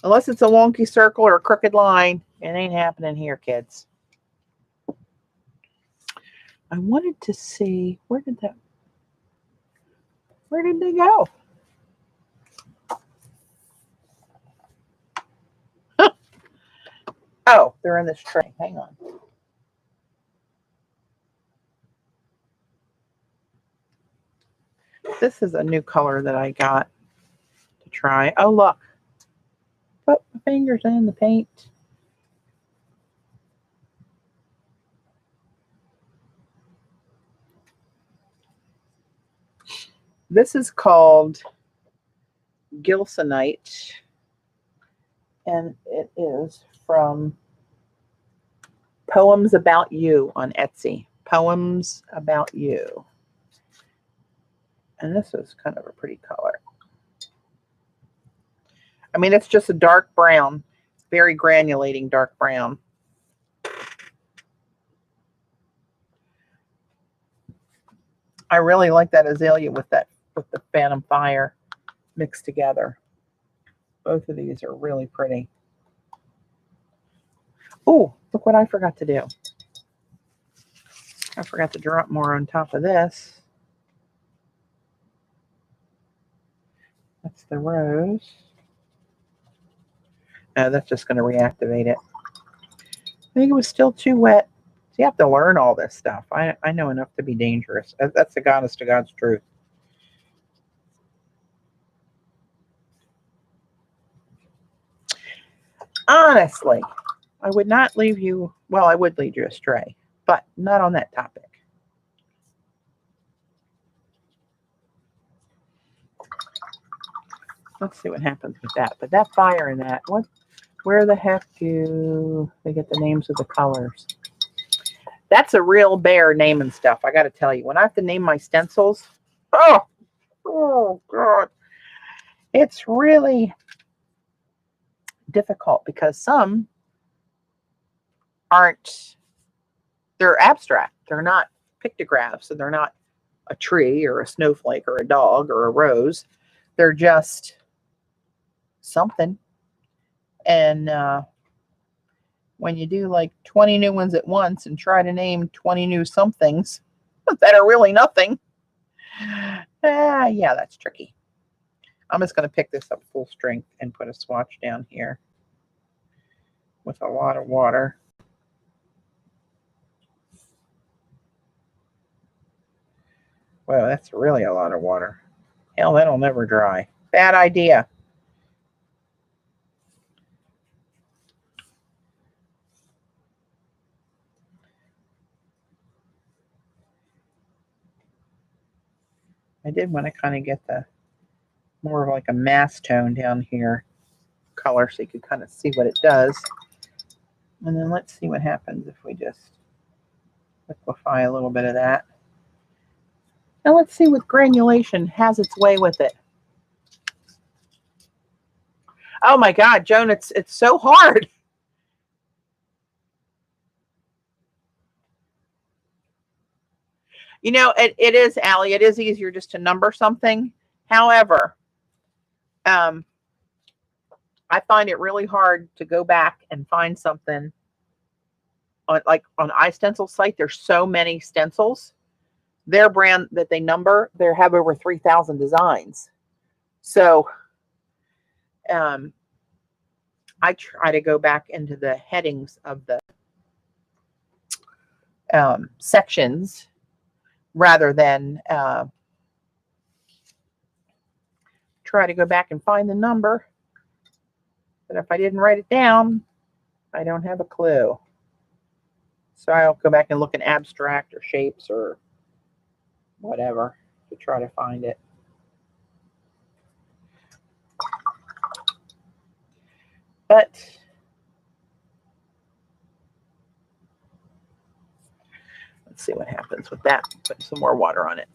Unless it's a wonky circle or a crooked line, it ain't happening here, kids. I wanted to see, where did they go? Oh, they're in this tray. Hang on. This is a new color that I got to try. Oh, look. Put my fingers in the paint. This is called Gilsonite, and it is from Poems About You on Etsy. Poems About You. And this is kind of a pretty color. I mean, it's just a dark brown, very granulating dark brown. I really like that azalea with the Phantom Fire mixed together. Both of these are really pretty. Oh, look what I forgot to do. I forgot to drop more on top of this. That's the rose. No, that's just going to reactivate it. I think it was still too wet. So you have to learn all this stuff. I know enough to be dangerous. That's the honest to God's truth. Honestly, I would not leave you, well, I would lead you astray, but not on that topic. Let's see what happens with that. But that fire in that, where the heck do they get the names of the colors? That's a real bear naming stuff, I got to tell you. When I have to name my stencils, oh God. It's really difficult because some they're abstract. They're not pictographs, and they're not a tree or a snowflake or a dog or a rose. They're just something. And when you do like 20 new ones at once and try to name 20 new somethings that are really nothing, yeah, that's tricky. I'm just going to pick this up full strength and put a swatch down here with a lot of water. Whoa, that's really a lot of water. Hell, that'll never dry. Bad idea. I did want to kind of get the more of like a mass tone down here color so you could kind of see what it does. And then let's see what happens if we just liquefy a little bit of that. Now let's see what granulation has its way with it. Oh my God, Joan, it's so hard. You know, it is, Allie, it is easier just to number something. However, I find it really hard to go back and find something on, like on iStencil site. There's so many stencils. Their brand that they number, they have over 3,000 designs. So I try to go back into the headings of the sections rather than try to go back and find the number. But if I didn't write it down, I don't have a clue. So I'll go back and look in abstract or shapes or whatever to try to find it. But let's see what happens with that. Put some more water on it.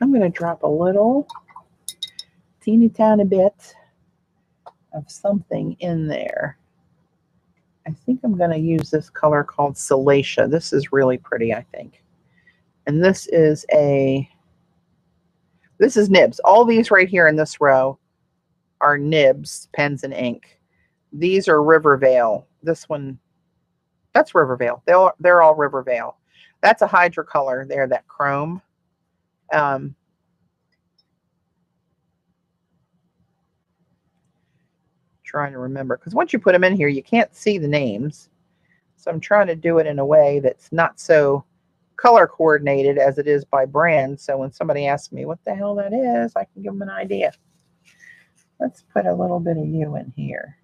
I'm going to drop a little teeny tiny bit of something in there. I think I'm going to use this color called Salacia. This is really pretty, I think. And this is nibs. All these right here in this row are nibs, pens and ink. These are Rivervale. This one, that's Rivervale. They're all Rivervale. That's a Hydra color there, that chrome. Trying to remember, because once you put them in here, you can't see the names. So I'm trying to do it in a way that's not so color coordinated as it is by brand. So when somebody asks me what the hell that is, I can give them an idea. Let's put a little bit of you in here.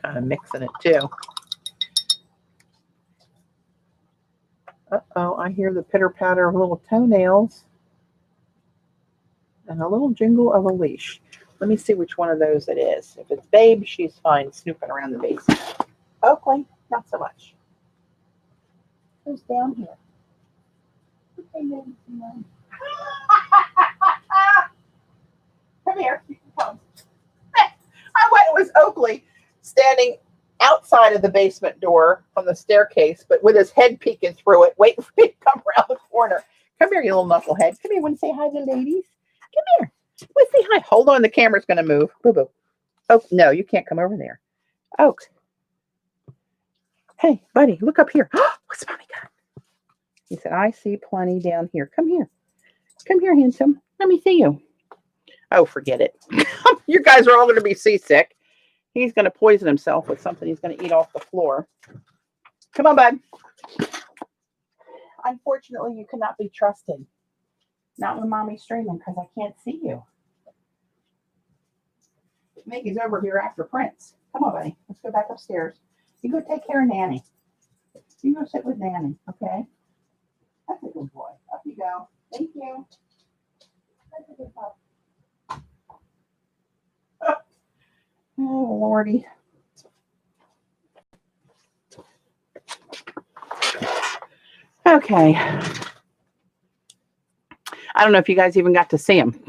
Kind of mixing it too. Uh-oh, I hear the pitter-patter of little toenails and a little jingle of a leash. Let me see which one of those it is. If it's Babe, she's fine snooping around the basement. Oakley, not so much. Who's down here? Come here. Come. I went, it was Oakley standing outside of the basement door on the staircase, but with his head peeking through it, waiting for me to come around the corner. Come here, you little knucklehead. Come here. Want to say hi to the ladies? Come here. Want to say hi? Hold on, the camera's going to move. Boo-boo. Oh, no, you can't come over there. Oak. Hey, buddy, look up here. What's Mommy got? He said, I see plenty down here. Come here. Come here, handsome. Let me see you. Oh, forget it. You guys are all going to be seasick. He's going to poison himself with something he's going to eat off the floor. Come on, bud. Unfortunately, you cannot be trusted. Not when Mommy's streaming because I can't see you. Maggie's over here after Prince. Come on, buddy. Let's go back upstairs. You go take care of Nanny. You go sit with Nanny, okay? That's a good boy. Up you go. Thank you. That's a good pup. Oh, Lordy. Okay. I don't know if you guys even got to see him.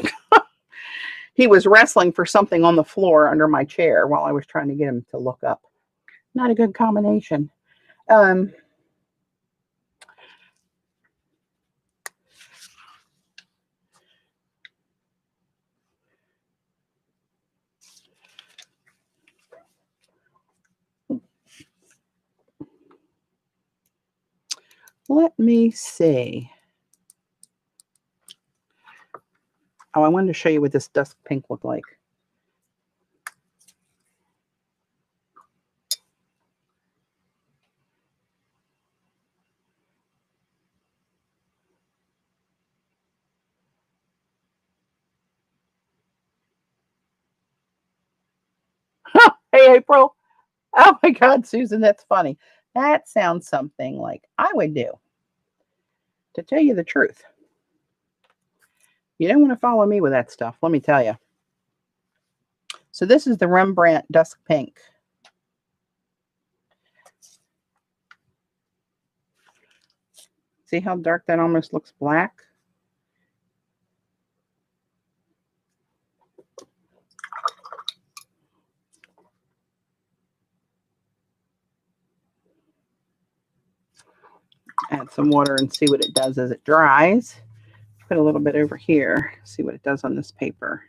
He was wrestling for something on the floor under my chair while I was trying to get him to look up. Not a good combination. Let me see. Oh, I wanted to show you what this dusk pink looked like. Hey, April. Oh my God, Susan, that's funny. That sounds something like I would do. To tell you the truth, you don't want to follow me with that stuff, let me tell you. So this is the Rembrandt Dusk Pink. See how dark that almost looks black? Add some water and see what it does as it dries. Put a little bit over here, see what it does on this paper.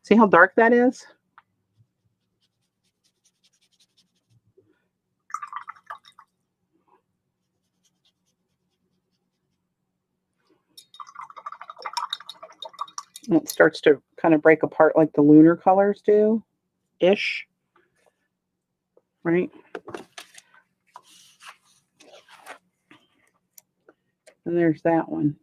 See how dark that is? And it starts to kind of break apart like the lunar colors do, ish, right? And there's that one.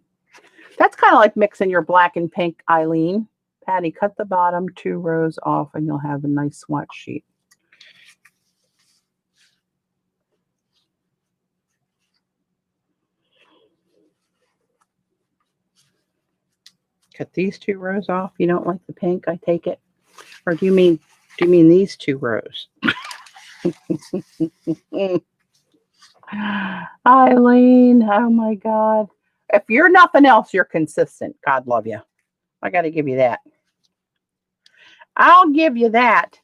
That's kind of like mixing your black and pink, Eileen. Patty, cut the bottom 2 rows off and you'll have a nice swatch sheet. Cut these 2 rows off. You don't like the pink, I take it? Or do you mean these 2 rows? Eileen, oh my God. If you're nothing else, you're consistent. God love you. I got to give you that. I'll give you that.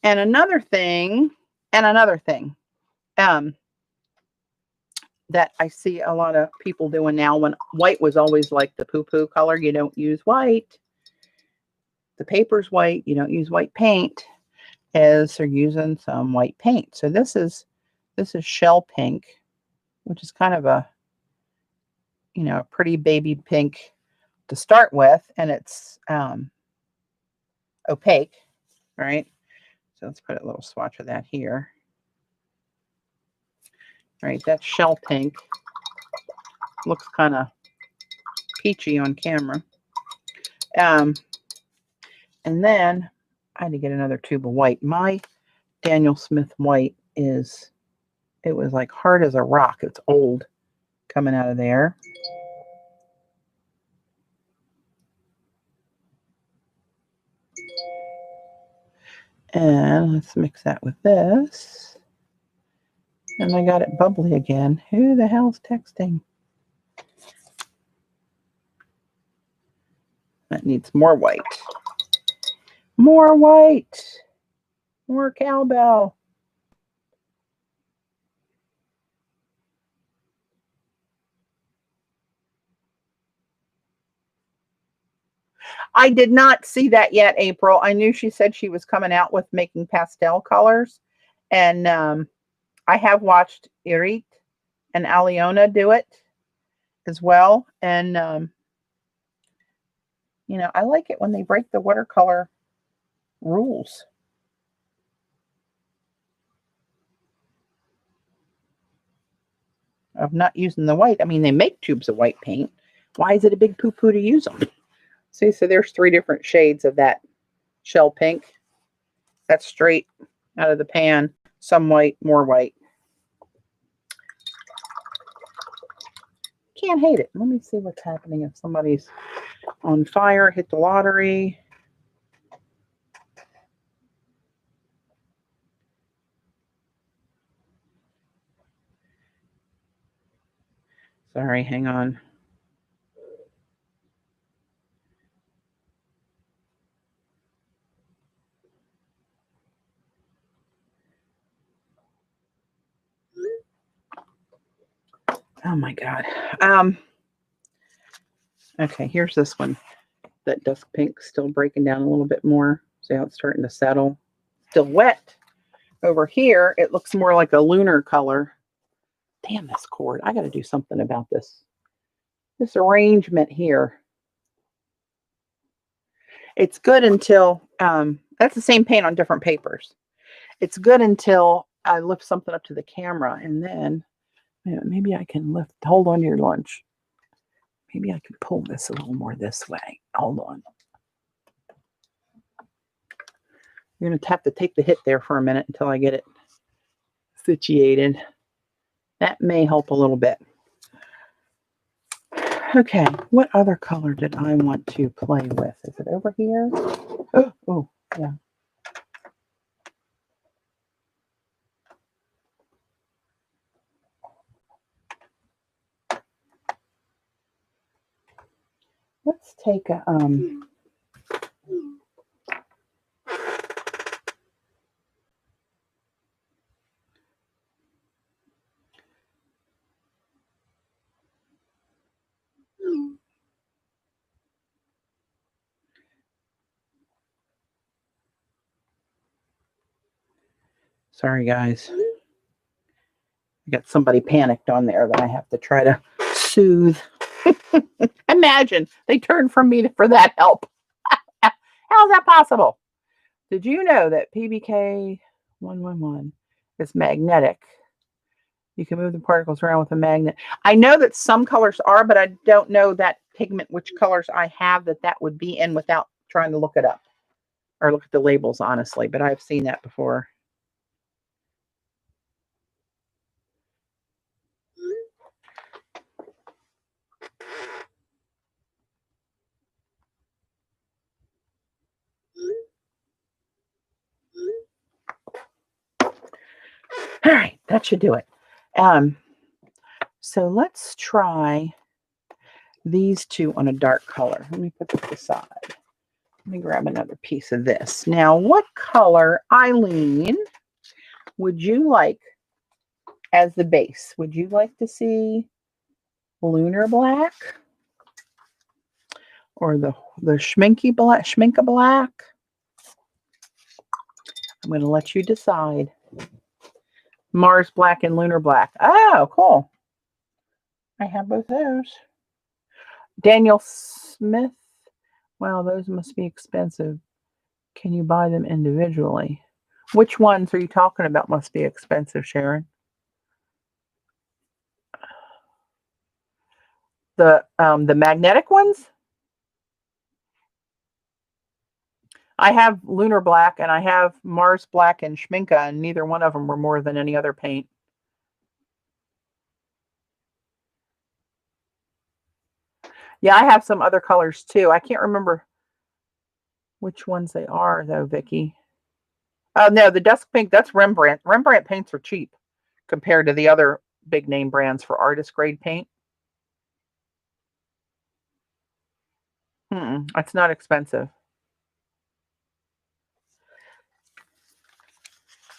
And another thing, that I see a lot of people doing now, when white was always like the poo-poo color, you don't use white. The paper's white, you don't use white paint, is they're using some white paint. So this is shell pink, which is kind of a, you know, a pretty baby pink to start with, and it's opaque, right? So let's put a little swatch of that here. All right, that's shell pink. Looks kind of peachy on camera. And then I had to get another tube of white. My Daniel Smith white it was like hard as a rock. It's old coming out of there. And let's mix that with this. And I got it bubbly again. Who the hell's texting? That needs more white. More white. More cowbell. I did not see that yet, April. I knew she said she was coming out with making pastel colors. And I have watched Irit and Aliona do it as well. And, you know, I like it when they break the watercolor rules. Of not using the white. I mean, they make tubes of white paint. Why is it a big poo-poo to use them? See, so there's 3 different shades of that shell pink. That's straight out of the pan. Some white, more white. Can't hate it. Let me see what's happening if somebody's on fire, hit the lottery. Sorry, hang on. Oh my God. Okay, here's this one. That dusk pink still breaking down a little bit more. See how it's starting to settle? Still wet. Over here, it looks more like a lunar color Damn this cord. I got to do something about this arrangement here. It's good until, that's the same paint on different papers. It's good until I lift something up to the camera, and then maybe I can hold on to your lunch. Maybe I can pull this a little more this way. Hold on. You're going to have to take the hit there for a minute until I get it situated. That may help a little bit. Okay, what other color did I want to play with? Is it over here? Oh, yeah. Let's take a sorry guys. I got somebody panicked on there that I have to try to soothe. Imagine they turned from me for that help. How's that possible? Did you know that PBK 111 is magnetic? You can move the particles around with a magnet. I know that some colors are, but I don't know that pigment, which colors I have that would be in without trying to look it up or look at the labels, honestly. But I've seen that before. All right, that should do it. So let's try these two on a dark color. Let me put this aside. Let me grab another piece of this. Now, what color, Eileen, would you like as the base? Would you like to see lunar black or the schminka black? I'm going to let you decide. Mars black and lunar black. Oh, cool. I have both those. Daniel Smith. Wow, those must be expensive. Can you buy them individually? Which ones are you talking about must be expensive, Sharon? The magnetic ones? I have lunar black and I have Mars black and schminka, and neither one of them were more than any other paint. Yeah, I have some other colors too. I can't remember which ones they are though, Vicki. Oh no, the dusk pink, that's Rembrandt. Rembrandt paints are cheap compared to the other big name brands for artist grade paint. It's not expensive.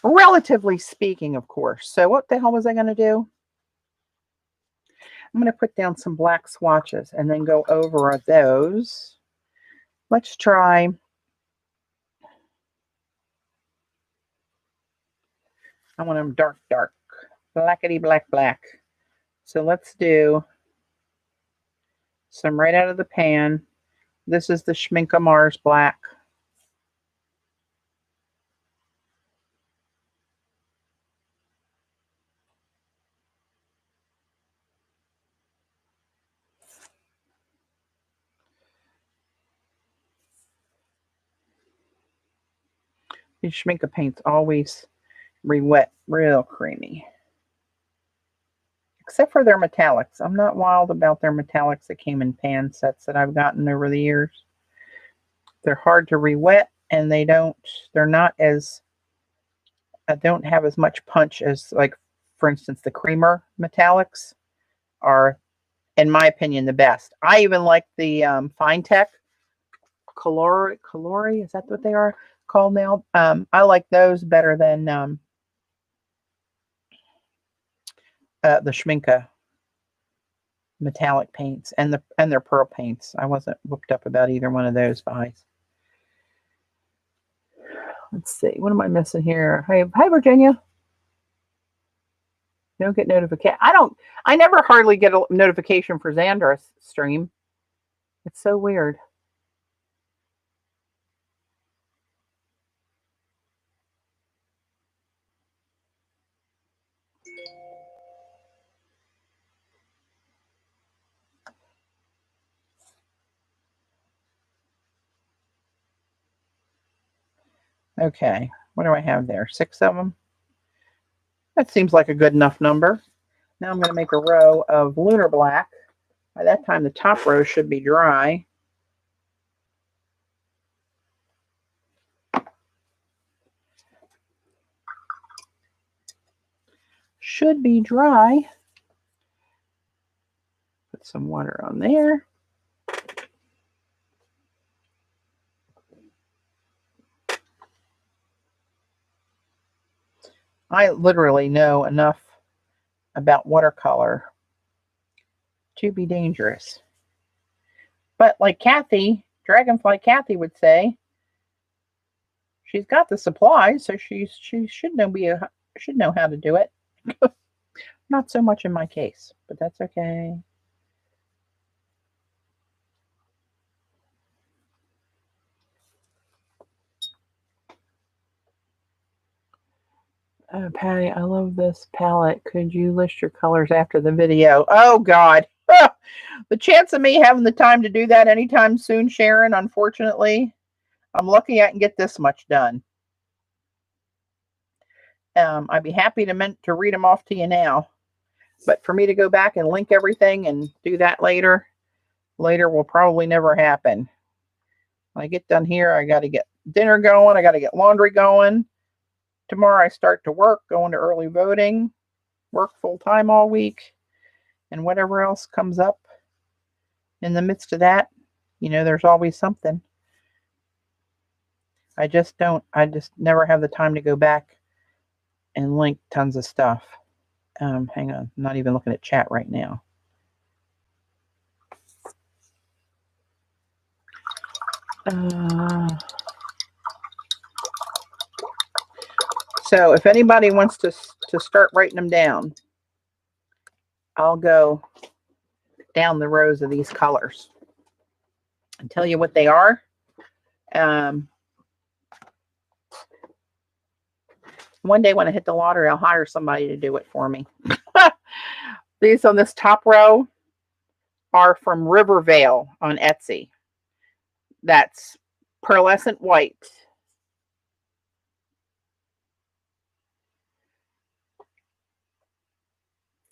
Relatively speaking, of course. So what the hell was I going to do? I'm going to put down some black swatches and then go over those. Let's try. I want them dark, dark. Blackety black, black. So let's do some right out of the pan. This is the Schminka Mars black. These Schminka paints always re-wet real creamy. Except for their metallics. I'm not wild about their metallics that came in pan sets that I've gotten over the years. They're hard to re-wet, and they're not as, don't have as much punch as, like, for instance, the creamer metallics are, in my opinion, the best. I even like the Fine Tech Colori, is that what they are called now? I like those better than the Schminka metallic paints and their pearl paints. I wasn't whooped up about either one of those buys. Let's see, what am I missing here? Hi Virginia. Don't get notification. I never hardly get a notification for Xandra's stream. It's so weird. Okay, what do I have there? 6 of them? That seems like a good enough number. Now I'm going to make a row of lunar black. By that time, the top row should be dry. Should be dry. Put some water on there. I literally know enough about watercolor to be dangerous. But like Kathy, Dragonfly Kathy would say, she's got the supplies, so she should know how to do it. Not so much in my case, but that's okay. Oh, Patty, I love this palette. Could you list your colors after the video? Oh, God. The chance of me having the time to do that anytime soon, Sharon, unfortunately, I'm lucky I can get this much done. I'd be happy to read them off to you now. But for me to go back and link everything and do that later will probably never happen. When I get done here, I got to get dinner going. I got to get laundry going. Tomorrow I start to work, going to early voting, work full time all week, and whatever else comes up in the midst of that, there's always something. I just never have the time to go back and link tons of stuff. Hang on, I'm not even looking at chat right now. So if anybody wants to start writing them down, I'll go down the rows of these colors and tell you what they are. One day when I hit the lottery, I'll hire somebody to do it for me. These on this top row are from Rivervale on Etsy. That's pearlescent white.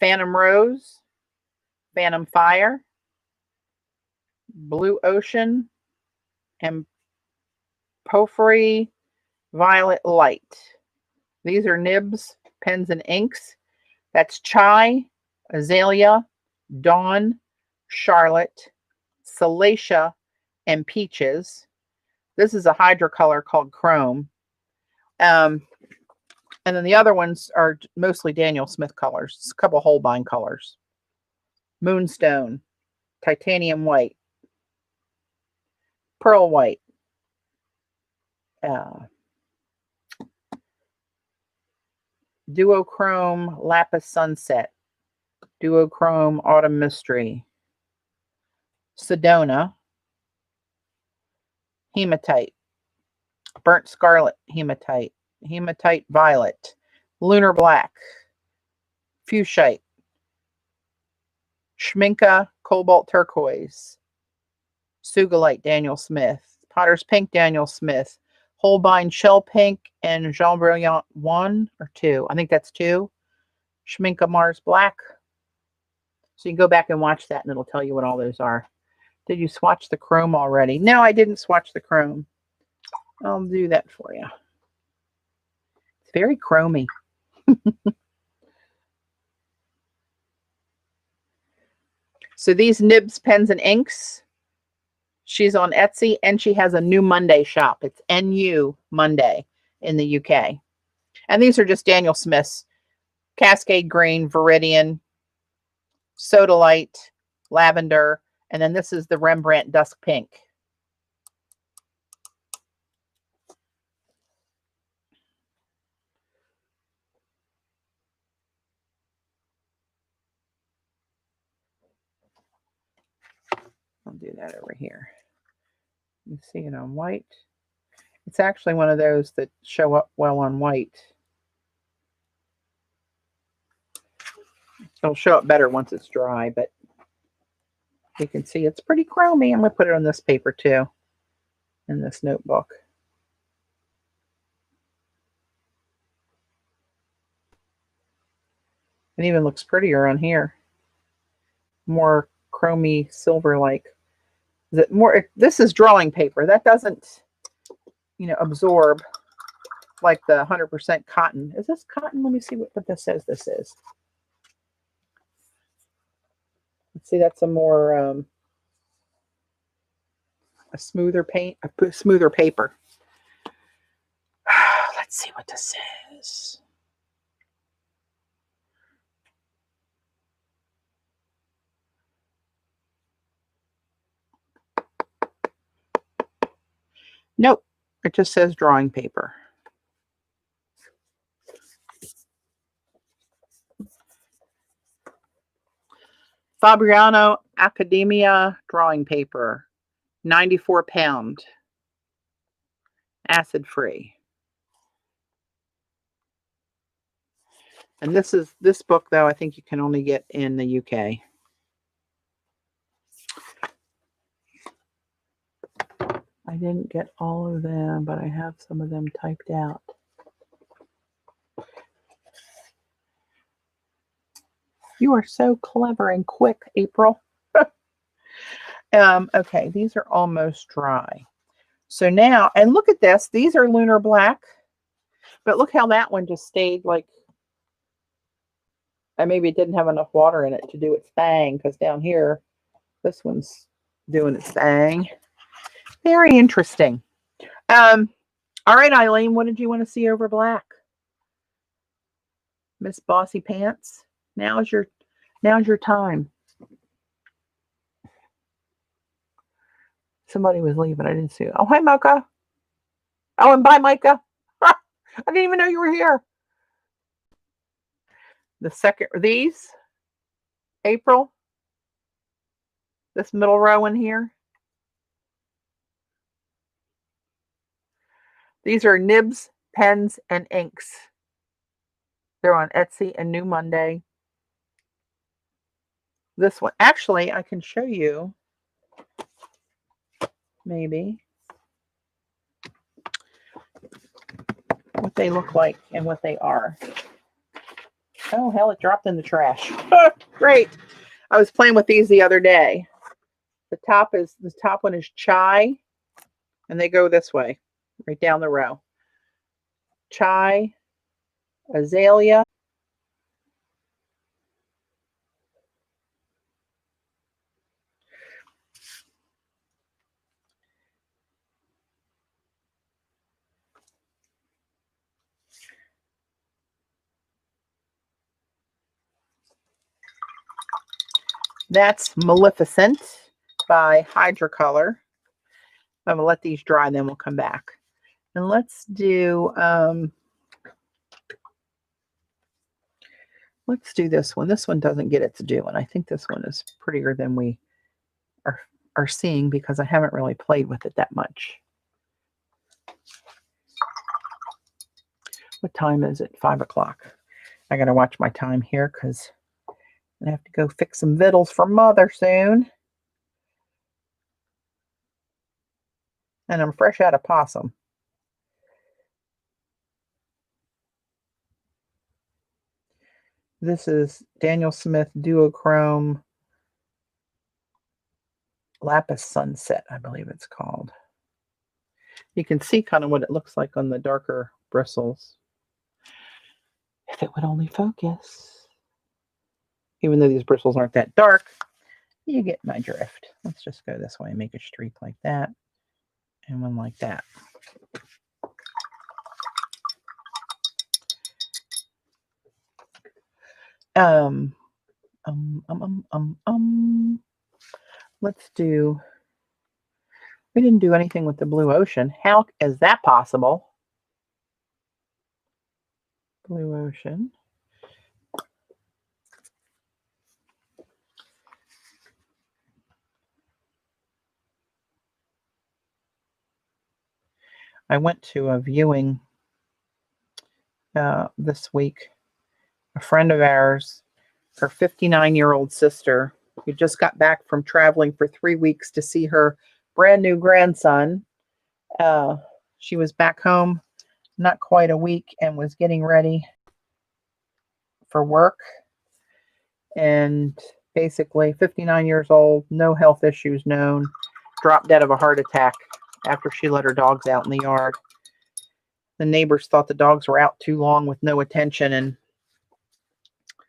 Phantom Rose, Phantom Fire, Blue Ocean, and Porphyry Violet Light. These are nibs, pens, and inks. That's Chai, Azalea, Dawn, Charlotte, Salacia, and Peaches. This is a hydrocolor called Chrome. And then the other ones are mostly Daniel Smith colors. It's a couple Holbein colors. Moonstone, Titanium White, Pearl White, Duochrome Lapis Sunset, Duochrome Autumn Mystery, Sedona, Hematite, Burnt Scarlet Hematite, Hematite Violet, Lunar Black, Fuchsite, Schminka Cobalt Turquoise, Sugalite Daniel Smith, Potter's Pink Daniel Smith, Holbein Shell Pink, and Jean Brilliant 1 or 2. I think that's 2. Schminka Mars Black. So you can go back and watch that and it'll tell you what all those are. Did you swatch the chrome already? No, I didn't swatch the chrome. I'll do that for you. It's very chromy. So these nibs, pens, and inks, she's on Etsy and she has a New Monday shop. It's NU Monday in the UK. And these are just Daniel Smith's Cascade Green, Viridian, Sodalite, Lavender, and then this is the Rembrandt Dusk Pink. do that over here. You see it on white. It's actually one of those that show up well on white. It'll show up better once it's dry, but you can see it's pretty chromy. I'm going to put it on this paper too, in this notebook. It even looks prettier on here. More chromy silver-like. This is drawing paper. That doesn't, absorb like the 100% cotton. Is this cotton? Let me see what this says this is. Let's see, that's a more a smoother paper. Let's see what this says. Nope, it just says drawing paper. Fabriano Academia drawing paper, 94 pound, acid free. And this book though, I think you can only get in the UK. I didn't get all of them, but I have some of them typed out. You are so clever and quick, April. Okay, these are almost dry. So now, and look at this. These are lunar black, but look how that one just stayed like, and maybe it didn't have enough water in it to do its thing, because down here, this one's doing its thing. Very interesting. All right, Eileen, what did you want to see over black? Miss Bossy Pants, now's your time. Somebody was leaving. I didn't see it. Oh, hi, Mocha. Oh, and bye, Micah. I didn't even know you were here. The second, these, April, this middle row in here. These are nibs, pens, and inks. They're on Etsy and New Monday. This one, actually, I can show you, maybe, what they look like and what they are. Oh, hell, it dropped in the trash. Great. I was playing with these the other day. The top one is chai, and they go this way, right down the row. Chai, azalea. That's Maleficent by Hydrocolor. I'm going to let these dry, then we'll come back. And let's do this one. This one doesn't get its due, and I think this one is prettier than we are seeing because I haven't really played with it that much. What time is it? 5 o'clock. I got to watch my time here because I have to go fix some vittles for Mother soon. And I'm fresh out of possum. This is Daniel Smith Duochrome Lapis Sunset, I believe it's called. You can see kind of what it looks like on the darker bristles. If it would only focus. Even though these bristles aren't that dark, you get my drift. Let's just go this way and make a streak like that. And one like that. Let's do, we didn't do anything with the blue ocean. How is that possible? Blue ocean. I went to a viewing this week. A friend of ours, her 59-year-old sister, who just got back from traveling for 3 weeks to see her brand new grandson. She was back home not quite a week and was getting ready for work. And basically 59 years old, no health issues known, dropped dead of a heart attack after she let her dogs out in the yard. The neighbors thought the dogs were out too long with no attention and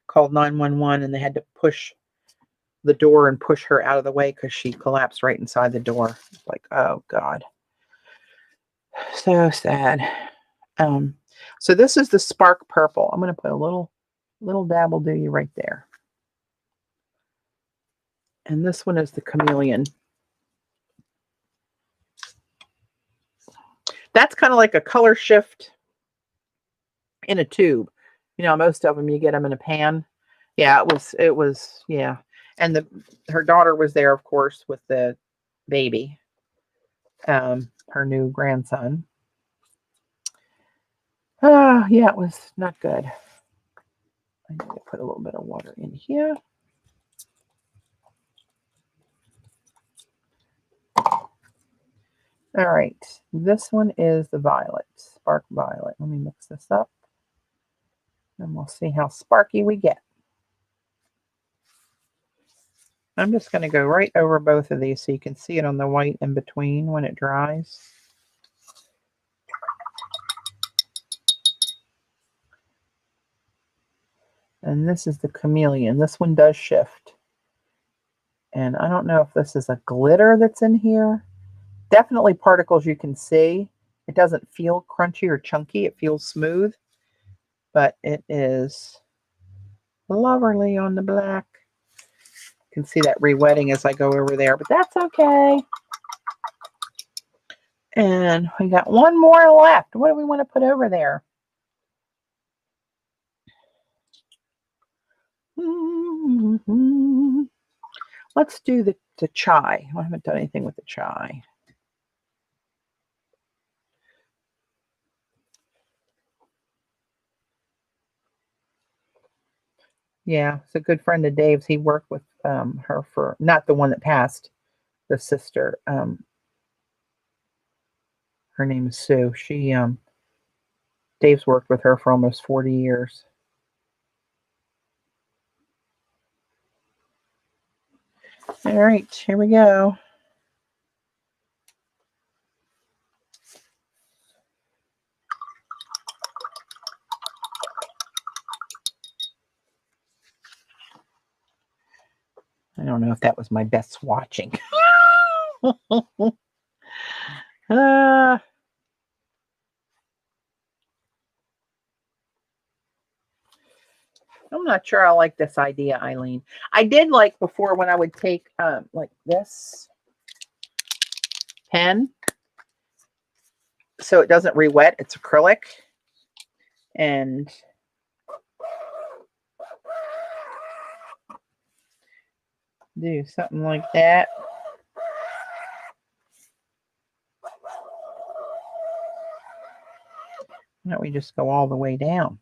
called 911, and they had to push the door and push her out of the way because she collapsed right inside the door. Like, oh God. So sad. So this is the Spark Purple. I'm going to put a little dabble do you right there. And this one is the Chameleon. That's kind of like a color shift in a tube. You know, most of them you get them in a pan. Yeah, it was yeah. And her daughter was there, of course, with the baby, her new grandson. Yeah, it was not good. I need to put a little bit of water in here. All right, this one is the Violet, Spark Violet. Let me mix this up, and we'll see how sparky we get. I'm just going to go right over both of these so you can see it on the white in between when it dries. And this is the Chameleon. This one does shift. And I don't know if this is a glitter that's in here. Definitely particles you can see. It doesn't feel crunchy or chunky. It feels smooth. But it is lovely on the black. You can see that re-wetting as I go over there, but that's okay. And we got one more left. What do we want to put over there? Let's do the chai. I haven't done anything with the chai. Yeah, it's a good friend of Dave's. He worked with her for, not the one that passed, the sister. Her name is Sue. Dave's worked with her for almost 40 years. All right, here we go. I don't know if that was my best swatching. I'm not sure I like this idea, Eileen. I did like before when I would take like this pen, so it doesn't re-wet. It's acrylic, and do something like that. Now we just go all the way down.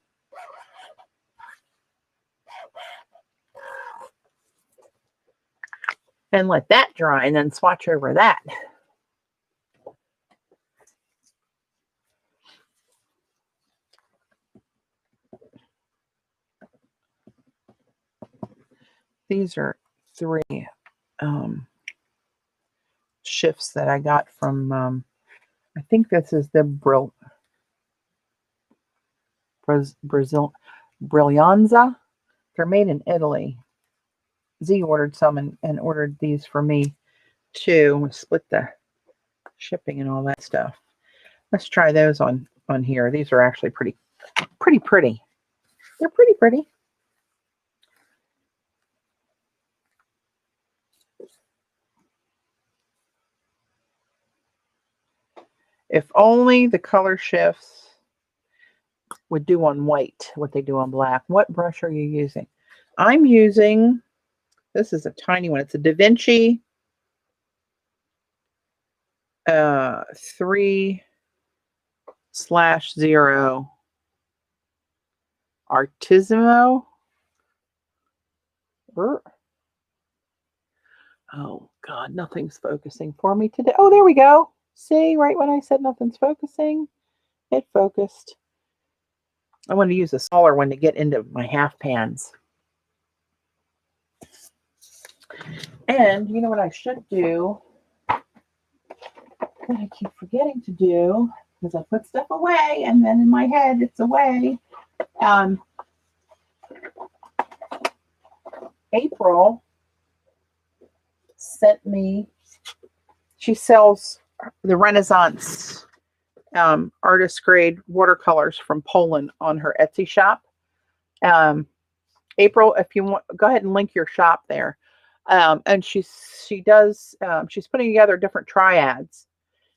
And let that dry, and then swatch over that. These are 3 shifts that I got from, I think this is the Brillianza. They're made in Italy. Z ordered some and ordered these for me too. We split the shipping and all that stuff. Let's try those on here. These are actually pretty. They're pretty pretty. If only the color shifts would do on white what they do on black. What brush are you using? I'm using, this is a tiny one. It's a Da Vinci 3 /0 Artissimo. Oh God, nothing's focusing for me today. Oh, there we go. See, right when I said nothing's focusing, it focused. I want to use a smaller one to get into my half pans. And you know what I should do? That I keep forgetting to do, because I put stuff away and then in my head it's away. April sent me, she sells the Renaissance artist grade watercolors from Poland on her Etsy shop. April, if you want, go ahead and link your shop there. And she's putting together different triads,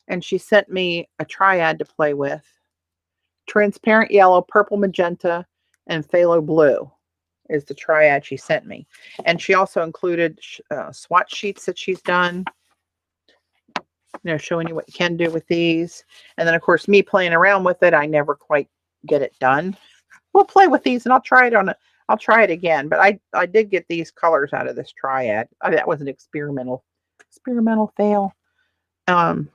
and she sent me a triad to play with: transparent yellow, purple magenta, and phthalo blue is the triad she sent me. And she also included swatch sheets that she's done, showing you what you can do with these. And then of course me playing around with it, I never quite get it done. We'll play with these and I'll try it again. But I did get these colors out of this triad. That was an experimental fail. Oh,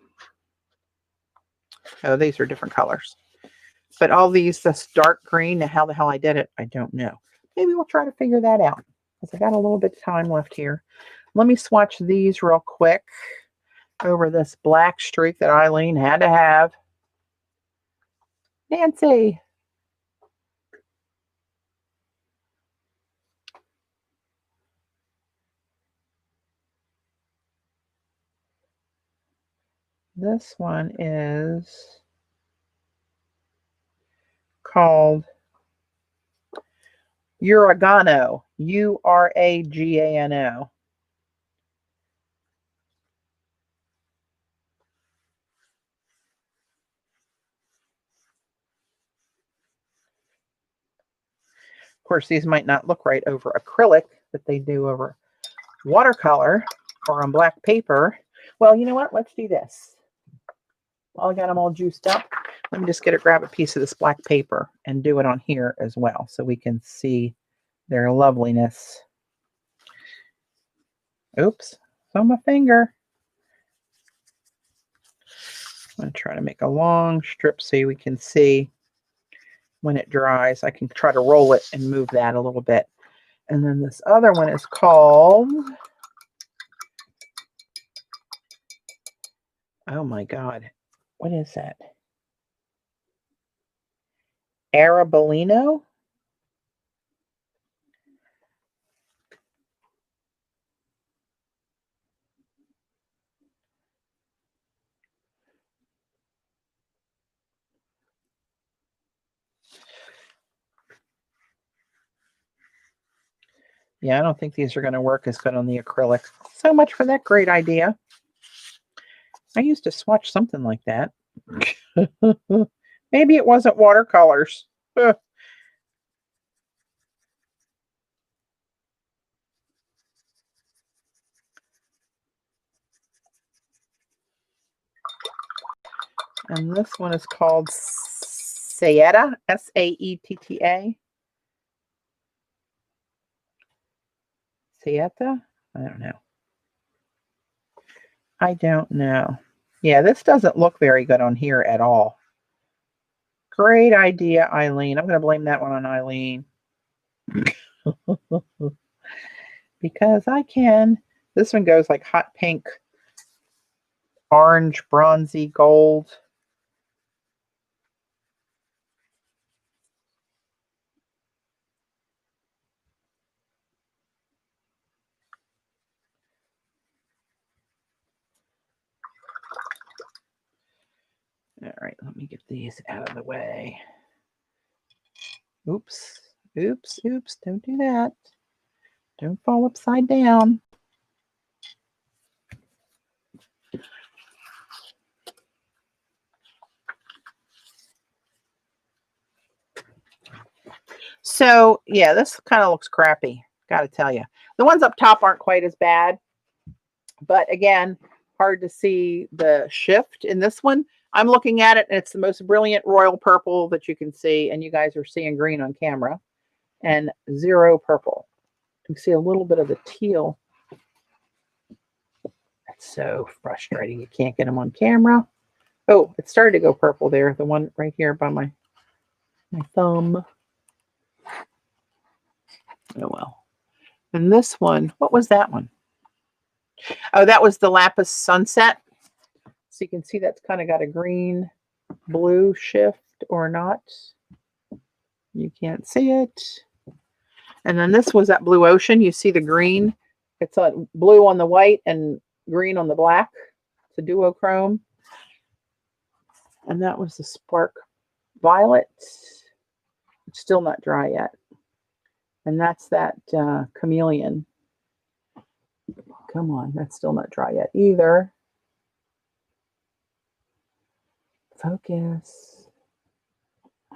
these are different colors. But all these, this dark green, how the hell I did it, I don't know. Maybe we'll try to figure that out, because I got a little bit of time left here. Let me swatch these real quick over this black streak that Eileen had to have. Nancy. This one is called Uragano, Uragano. Of course, these might not look right over acrylic, but they do over watercolor or on black paper. Well, you know what? Let's do this. While I got them all juiced up, let me just grab a piece of this black paper and do it on here as well, so we can see their loveliness. Oops, it's on my finger. I'm going to try to make a long strip so we can see when it dries. I can try to roll it and move that a little bit. And then this other one is called, oh my God, what is that? Arabolino? Yeah, I don't think these are going to work as good on the acrylic. So much for that great idea. I used to swatch something like that. Maybe it wasn't watercolors. And this one is called Saetta, S-A-E-T-T-A. Saetta? I don't know. I don't know. Yeah, this doesn't look very good on here at all. Great idea, Eileen. I'm going to blame that one on Eileen. Because I can. This one goes like hot pink, orange, bronzy, gold. All right, let me get these out of the way. Oops, oops, oops, don't do that. Don't fall upside down. So, yeah, this kind of looks crappy, got to tell you. The ones up top aren't quite as bad. But again, hard to see the shift in this one. I'm looking at it, and it's the most brilliant royal purple that you can see, and you guys are seeing green on camera, and zero purple. You can see a little bit of the teal. That's so frustrating. You can't get them on camera. Oh, it started to go purple there, the one right here by my thumb. Oh, well. And this one, what was that one? Oh, that was the Lapis Sunset. So you can see that's kind of got a green blue shift or not. You can't see it. And then this was that Blue Ocean. You see the green. It's on blue on the white and green on the black. It's a duochrome. And that was the Spark Violet. It's still not dry yet. And that's that Chameleon. Come on, that's still not dry yet either. Focus.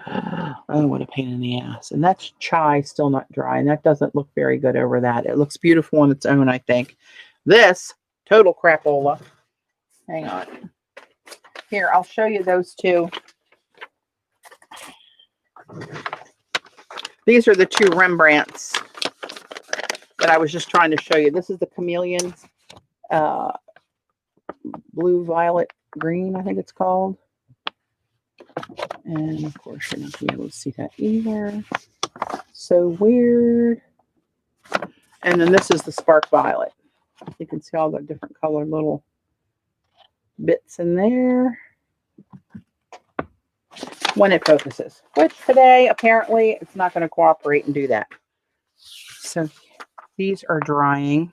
Oh, what a pain in the ass. And that's Chai, still not dry. And that doesn't look very good over that. It looks beautiful on its own, I think. This, total crapola. Hang on. Here, I'll show you those two. These are the two Rembrandts that I was just trying to show you. This is the Chameleon blue, violet, green, I think it's called. And of course, you're not going to be able to see that either. So weird. And then this is the Spark Violet. You can see all the different colored little bits in there when it focuses, which today apparently it's not going to cooperate and do that. So these are drying.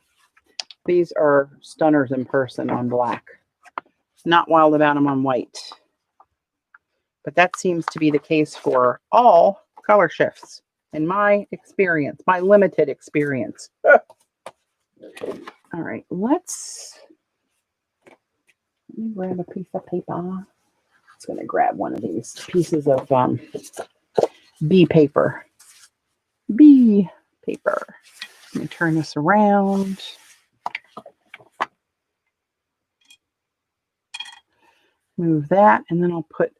These are stunners in person on black. Not wild about them on white. But that seems to be the case for all color shifts in my experience, my limited experience. All right, let me grab a piece of paper. I'm just going to grab one of these pieces of B paper. B paper. Let me turn this around. Move that, and then I'll put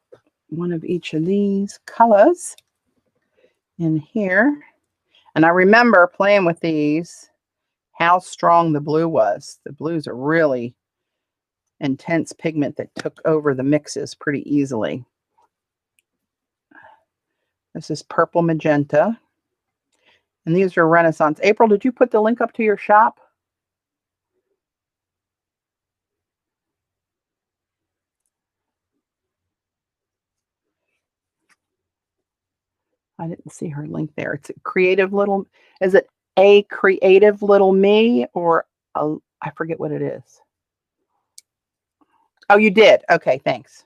one of each of these colors in here. And I remember playing with these, how strong the blue was. The blue's a really intense pigment that took over the mixes pretty easily. This is purple magenta. And these are Renaissance. April, did you put the link up to your shop? I didn't see her link there. It's a creative little, is it a creative little me or a, I forget what it is. Oh, you did. Okay, thanks.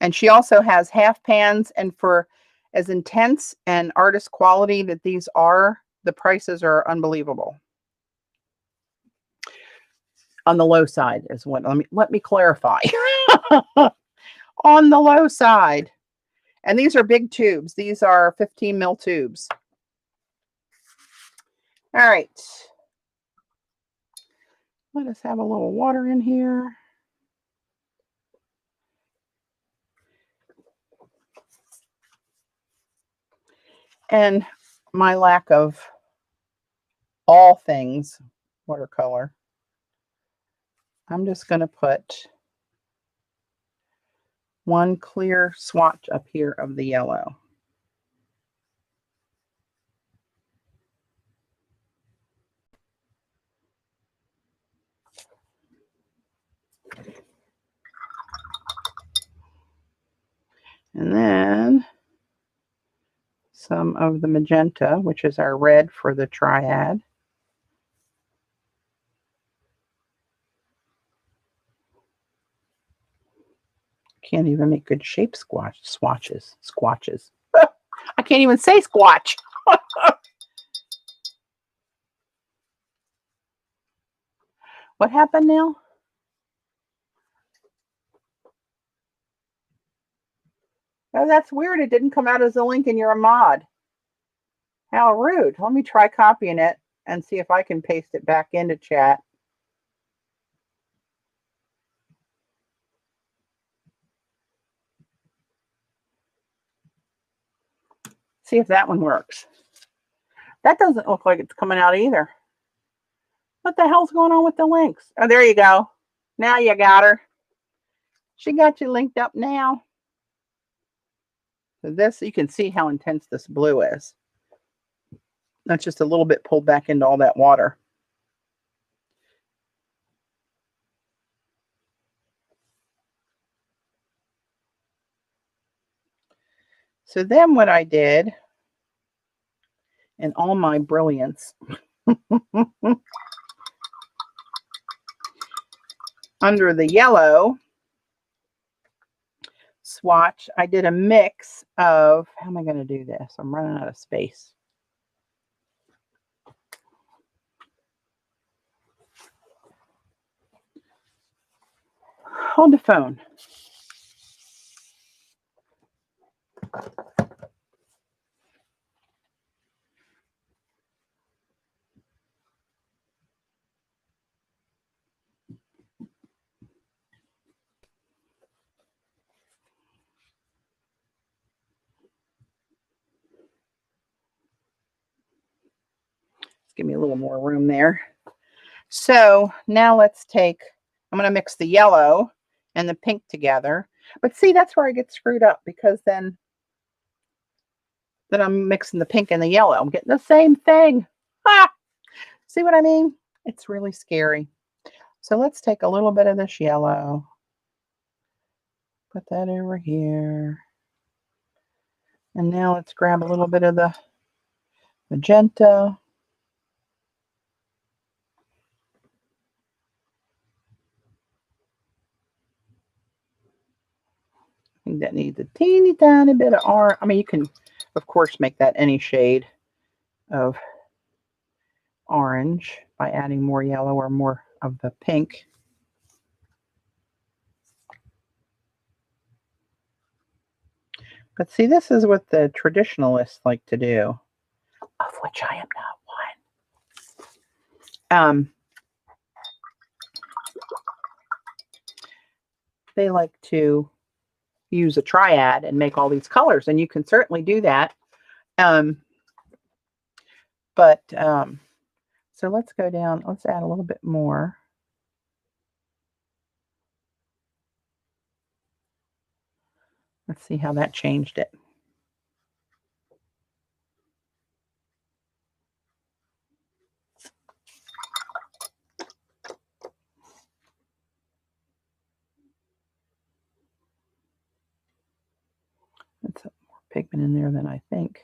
And she also has half pans, and for as intense and artist quality that these are, the prices are unbelievable. On the low side is what, let me clarify. On the low side. And these are big tubes. These are 15 mil tubes. All right. Let us have a little water in here. And my lack of all things watercolor, I'm just going to put one clear swatch up here of the yellow. And then some of the magenta, which is our red for the Triad. Can't even make good shape swatches. I can't even say squatch. What happened now? Oh, that's weird. It didn't come out as a link and you're a mod. How rude. Let me try copying it and see if I can paste it back into chat. see if that one works. That doesn't look like it's coming out either. What the hell's going on with the links? Oh, there you go. Now you got her. She got you linked up now. So this, you can see how intense this blue is. That's just a little bit pulled back into all that water. So then what I did, in all my brilliance, under the yellow swatch, I did a mix of, how am I going to do this? I'm running out of space. Hold the phone. Give me a little more room there. So now let's take, I'm going to mix the yellow and the pink together. But see, that's where I get screwed up, because then I'm mixing the pink and the yellow. I'm getting the same thing. Ah! See what I mean? It's really scary. So let's take a little bit of this yellow. Put that over here. And now let's grab a little bit of the magenta. I think that needs a teeny tiny bit of orange. I mean, you can, of course, make that any shade of orange by adding more yellow or more of the pink. But see, this is what the traditionalists like to do, of which I am not one. They like to use a triad and make all these colors, and you can certainly do that. So let's go down. Let's add a little bit more. Let's see how that changed it. Let's put more pigment in there than I think.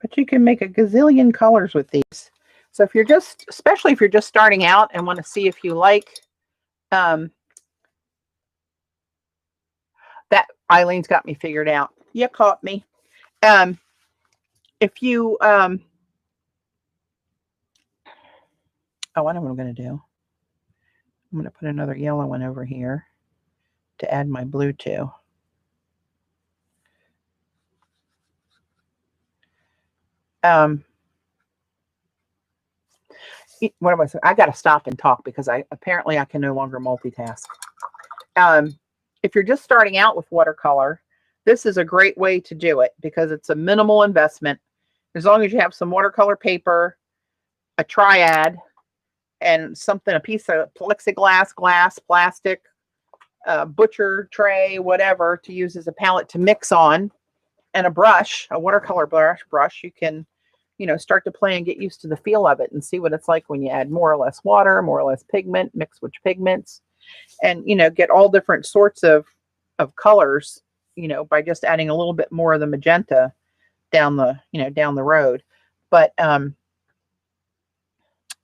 But you can make a gazillion colors with these. So if you're just, especially if you're just starting out and want to see if you like, that Eileen's got me figured out. You caught me. If you, oh, I know what I'm going to do. I'm going to put another yellow one over here to add my blue to. What am I saying? I got to stop and talk because apparently I can no longer multitask. If you're just starting out with watercolor, this is a great way to do it because it's a minimal investment. As long as you have some watercolor paper, a Triad, and something, a piece of plexiglass, glass, plastic, butcher tray, whatever, to use as a palette to mix on, and a brush, a watercolor brush, you can, start to play and get used to the feel of it and see what it's like when you add more or less water, more or less pigment, mix which pigments, and, get all different sorts of colors, by just adding a little bit more of the magenta down the, down the road. But I'm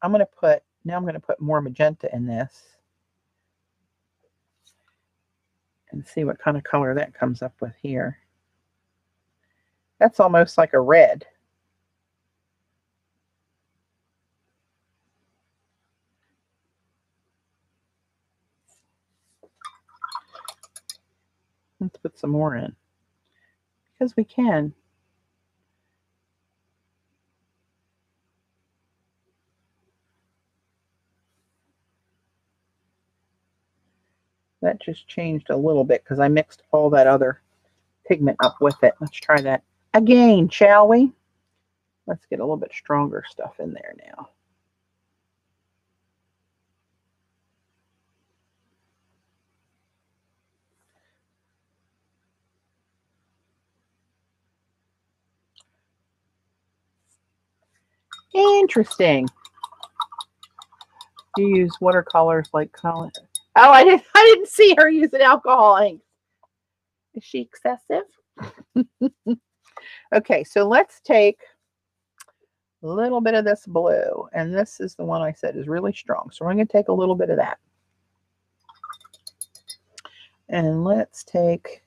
going to put more magenta in this and see what kind of color that comes up with here. That's almost like a red. Let's put some more in because we can. That just changed a little bit because I mixed all that other pigment up with it. Let's try that again, shall we? Let's get a little bit stronger stuff in there now. Interesting. You use watercolors like color. Oh, I didn't see her using alcohol inks. Is she excessive? Okay, so let's take a little bit of this blue, and this is the one I said is really strong. So we're going to take a little bit of that. And let's take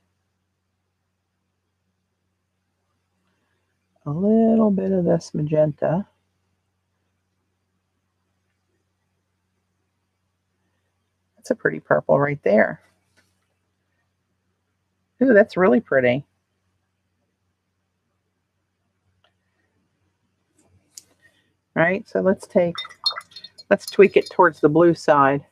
a little bit of this magenta. That's a pretty purple right there. Ooh, that's really pretty. Right, so let's tweak it towards the blue side.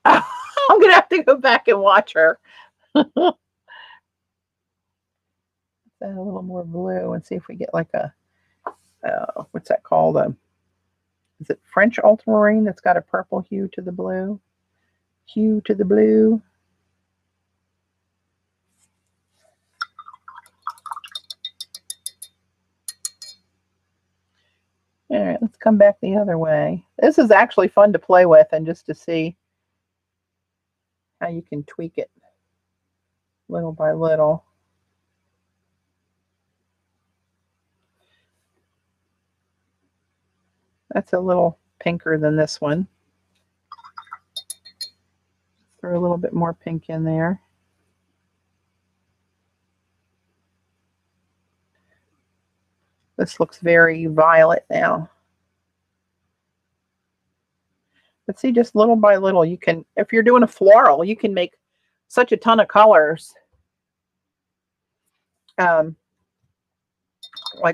I'm gonna have to go back and watch her. Add a little more blue and see if we get like a what's that called? Is it French ultramarine that's got a purple hue to the blue? Hue to the blue. All right, let's come back the other way. This is actually fun to play with and just to see how you can tweak it little by little. That's a little pinker than this one. Throw a little bit more pink in there. This looks very violet now. But see, just little by little, you can, if you're doing a floral, you can make such a ton of colors. Like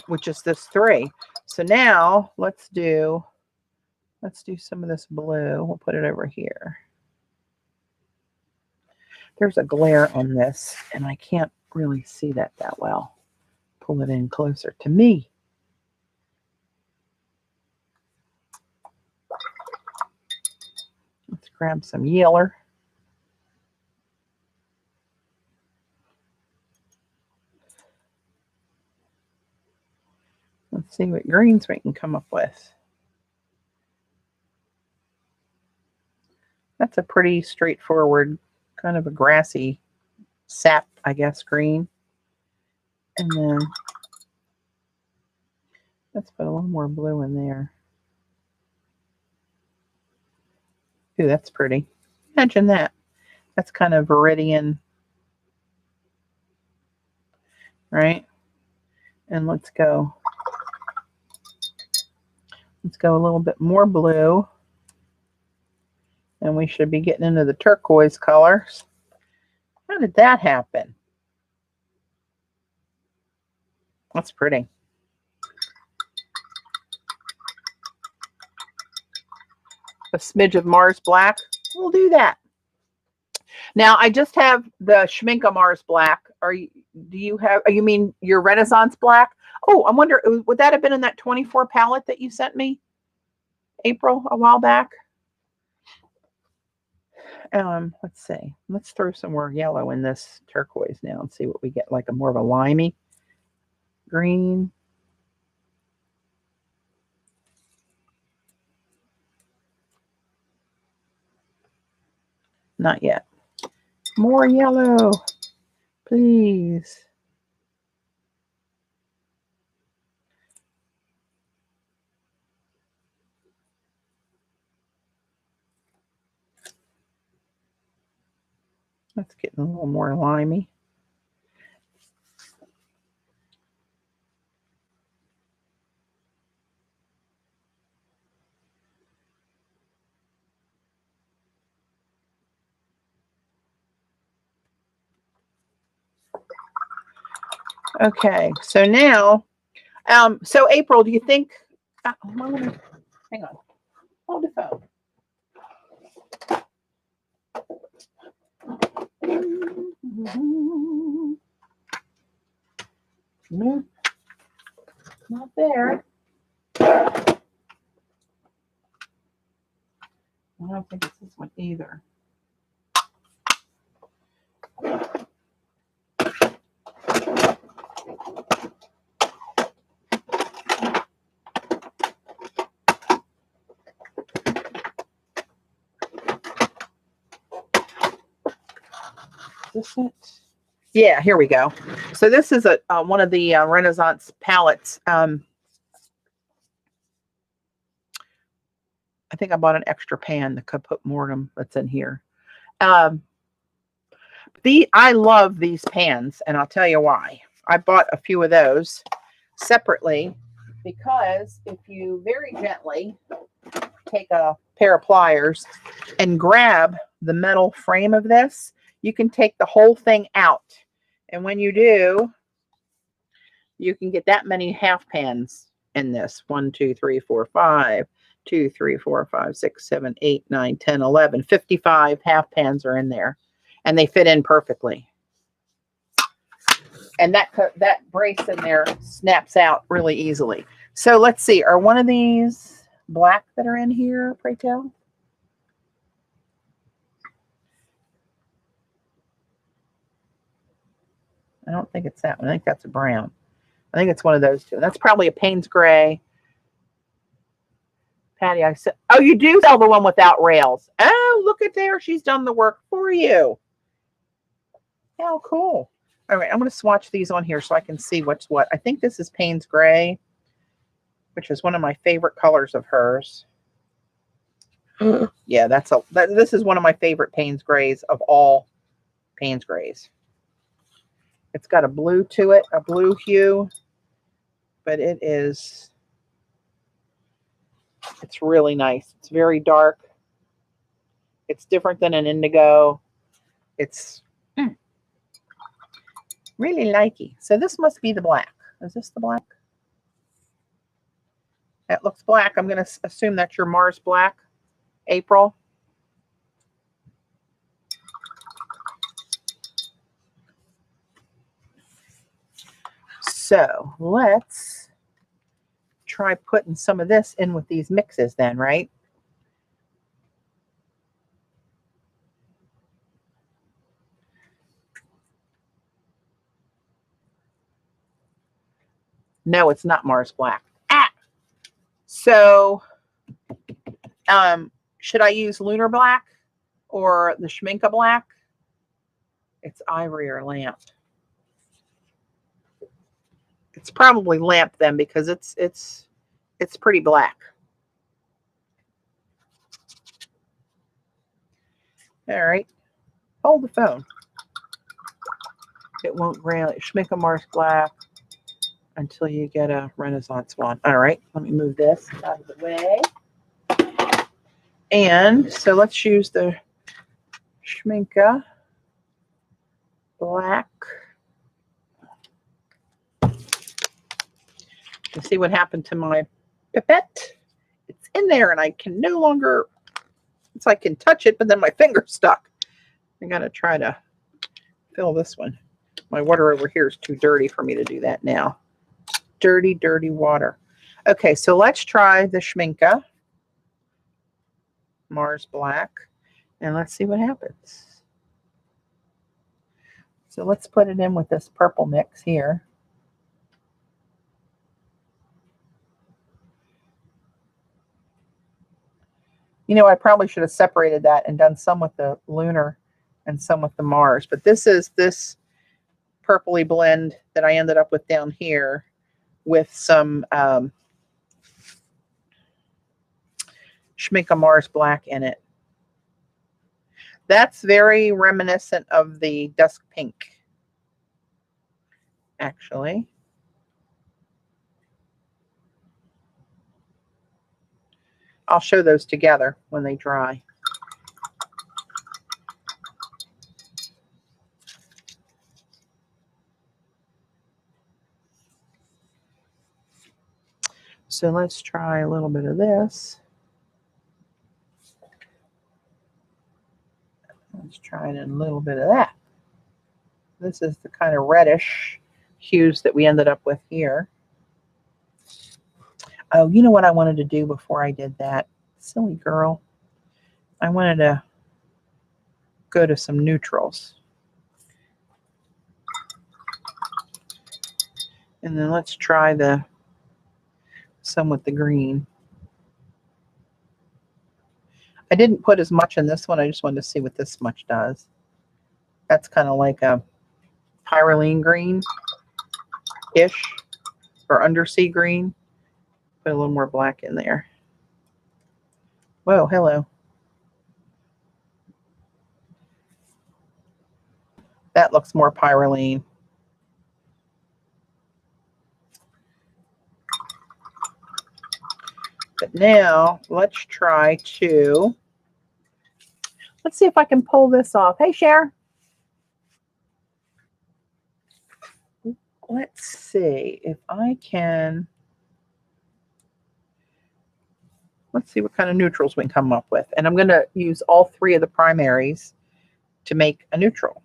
with just this 3. So now let's do some of this blue. We'll put it over here. There's a glare on this, and I can't really see that well. Pull it in closer to me. Let's grab some yeller. Let's see what greens we can come up with. That's a pretty straightforward, kind of a grassy sap, I guess, green. And then let's put a little more blue in there. Ooh, that's pretty. Imagine that. That's kind of viridian, right? And let's go a little bit more blue. And we should be getting into the turquoise colors. How did that happen? That's pretty. A smidge of Mars Black. We'll do that. Now, I just have the Schminke Mars Black. You mean your Renaissance Black? Oh, I wonder, would that have been in that 24 palette that you sent me, April, a while back? Let's see. Let's throw some more yellow in this turquoise now and see what we get, like a more of a limey green. Not yet. More yellow, please. That's getting a little more limey. Okay, so now, so April, do you think, hang on, hold the phone. Nope, not there. I don't think it's this one either. Is this it? Yeah, here we go. So this is a one of the Renaissance palettes. I think I bought an extra pan to put more of them that's in here. I love these pans, and I'll tell you why. I bought a few of those separately because if you very gently take a pair of pliers and grab the metal frame of this, you can take the whole thing out. And when you do, you can get that many half pans in this. 1, 2, 3, 4, 5. 2, 3, 4, 5, 6, 7, 8, 9, 10, 11. 55 half pans are in there. And they fit in perfectly. And that brace in there snaps out really easily. So let's see. Are one of these black that are in here, pray tell? I don't think it's that one. I think that's a brown. I think it's one of those two. That's probably a Payne's Gray. Patty, I said, oh, you do sell the one without rails. Oh, look at there. She's done the work for you. How cool. All right, I'm going to swatch these on here so I can see what's what. I think this is Payne's Gray, which is one of my favorite colors of hers. Yeah, this is one of my favorite Payne's Grays of all Payne's Grays. It's got a blue to it, a blue hue, but it's really nice. It's very dark. It's different than an indigo. It's really likey. So this must be the black. Is this the black? That looks black. I'm going to assume that's your Mars Black, April. So let's try putting some of this in with these mixes then, right? No, it's not Mars Black. So should I use Lunar Black or the Schminke Black? It's ivory or lamp. It's probably lamp then because it's pretty black. All right. Hold the phone. It won't really Schminke Mars Black until you get a Renaissance one. All right. Let me move this out of the way. And so let's use the Schminke Black. You see what happened to my pipette? It's in there and I can no longer, I can touch it, but then my finger's stuck. I gotta try to fill this one. My water over here is too dirty for me to do that now. Dirty, dirty water. Okay, so let's try the Schminke Mars Black and let's see what happens. So let's put it in with this purple mix here. You know, I probably should have separated that and done some with the Lunar and some with the Mars. But this is this purpley blend that I ended up with down here with some Schminke Mars Black in it. That's very reminiscent of the Dusk Pink, actually. I'll show those together when they dry. So let's try a little bit of this. Let's try it in a little bit of that. This is the kind of reddish hues that we ended up with here. Oh, you know what I wanted to do before I did that? Silly girl. I wanted to go to some neutrals. And then let's try some with the green. I didn't put as much in this one. I just wanted to see what this much does. That's kind of like a pyrroline green-ish or undersea green. Put a little more black in there. Whoa, hello. That looks more pyrroline. But now let's try to, let's see if I can pull this off. Hey, Cher. Let's see if I can. Let's see what kind of neutrals we can come up with. And I'm going to use all three of the primaries to make a neutral.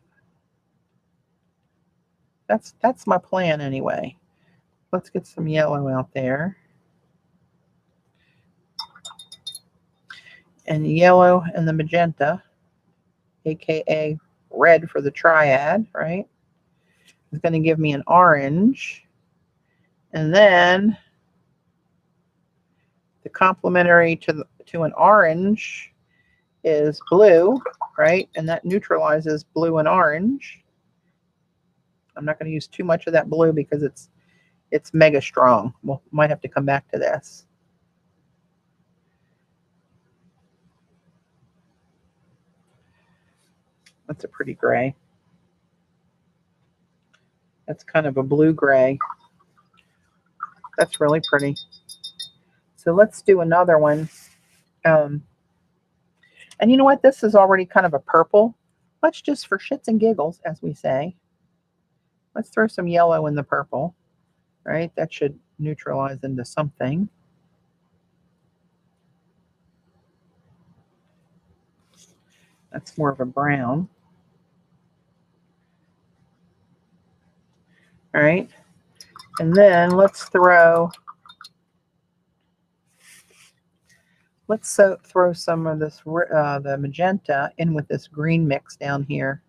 That's my plan anyway. Let's get some yellow out there. And the yellow and the magenta, aka red for the Triad, right? Is going to give me an orange. And then the complementary to an orange is blue, right? And that neutralizes blue and orange. I'm not going to use too much of that blue because it's mega strong. We might have to come back to this. That's a pretty gray. That's kind of a blue gray. That's really pretty. So let's do another one. And you know what? This is already kind of a purple. Let's just, for shits and giggles, as we say, let's throw some yellow in the purple, right? That should neutralize into something. That's more of a brown. All right. And then let's throw some of this, the magenta in with this green mix down here.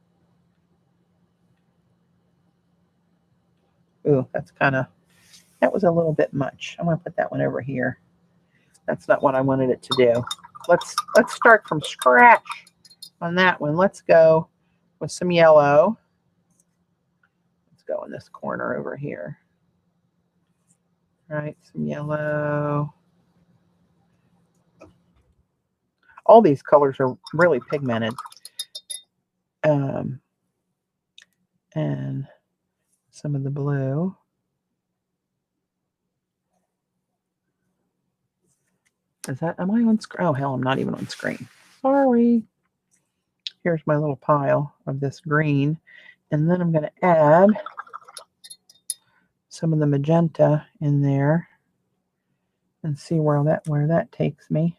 Ooh, that was a little bit much. I'm going to put that one over here. That's not what I wanted it to do. Let's start from scratch on that one. Let's go with some yellow. Let's go in this corner over here. All right, some yellow. All these colors are really pigmented. And some of the blue. Am I on screen? Oh, hell, I'm not even on screen. Sorry. Here's my little pile of this green. And then I'm going to add some of the magenta in there and see where that takes me.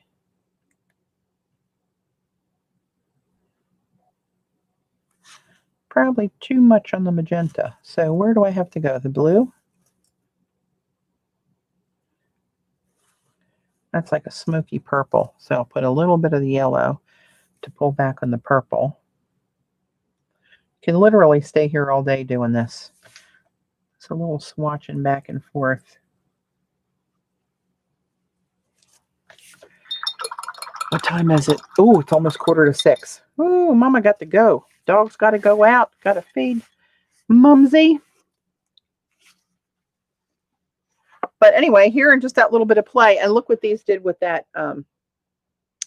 Probably too much on the magenta. So where do I have to go? The blue? That's like a smoky purple. So I'll put a little bit of the yellow to pull back on the purple. Can literally stay here all day doing this. It's a little swatching back and forth. What time is it? Oh, it's almost 5:45. Oh, Mama got to go. Dog's got to go out. Got to feed Mumsy. But anyway, here in just that little bit of play, and look what these did with that,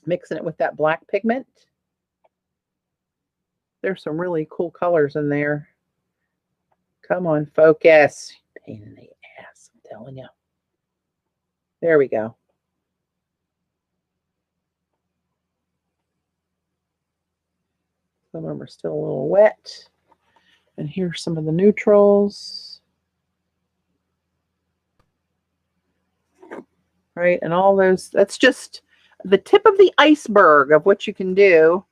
mixing it with that black pigment. There's some really cool colors in there. Come on, focus. Pain in the ass, I'm telling you. There we go. Some of them are still a little wet. And here's some of the neutrals. Right, and all those, that's just the tip of the iceberg of what you can do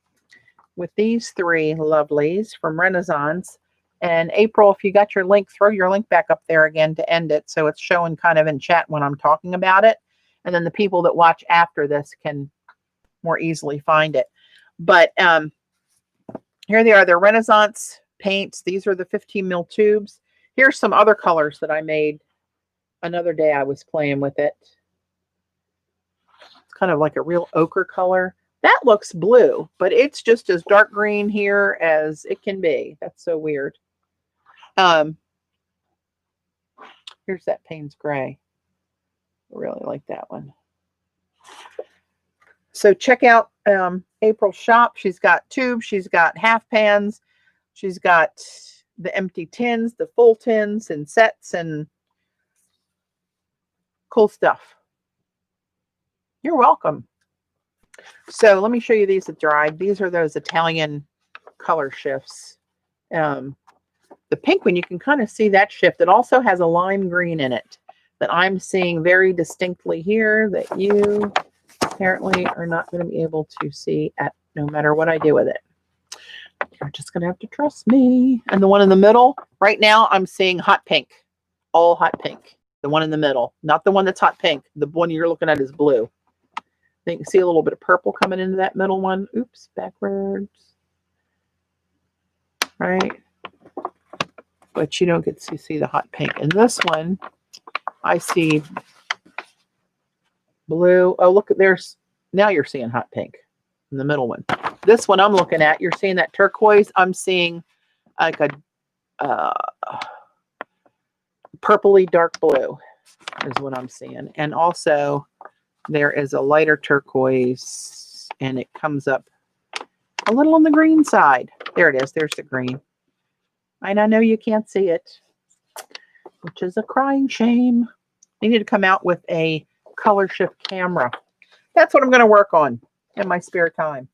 with these three lovelies from Renaissance. And April, if you got your link, throw your link back up there again to end it, so it's showing kind of in chat when I'm talking about it. And then the people that watch after this can more easily find it. But here they are. They're Renaissance paints. These are the 15 mil tubes. Here's some other colors that I made another day. I was playing with it. It's kind of like a real ochre color. That looks blue, but it's just as dark green here as it can be. That's so weird. Here's that Payne's Gray. I really like that one. So check out April's shop. She's got tubes. She's got half pans. She's got the empty tins, the full tins, and sets, and cool stuff. You're welcome. So let me show you these that dried. These are those Italian color shifts. The pink one, you can kind of see that shift. It also has a lime green in it that I'm seeing very distinctly here that you apparently are not going to be able to see at no matter what I do with it. You're just going to have to trust me. And the one in the middle, right now I'm seeing hot pink, all hot pink. The one in the middle, not the one that's hot pink. The one you're looking at is blue. You can see a little bit of purple coming into that middle one. Oops, backwards. Right. But you don't get to see the hot pink. And this one, I see blue. Oh, look, there's, now you're seeing hot pink in the middle one. This one I'm looking at, you're seeing that turquoise. I'm seeing like a purpley dark blue is what I'm seeing. And also there is a lighter turquoise and it comes up a little on the green side. There it is. There's the green. And I know you can't see it, which is a crying shame. I need to come out with a color shift camera. That's what I'm going to work on in my spare time.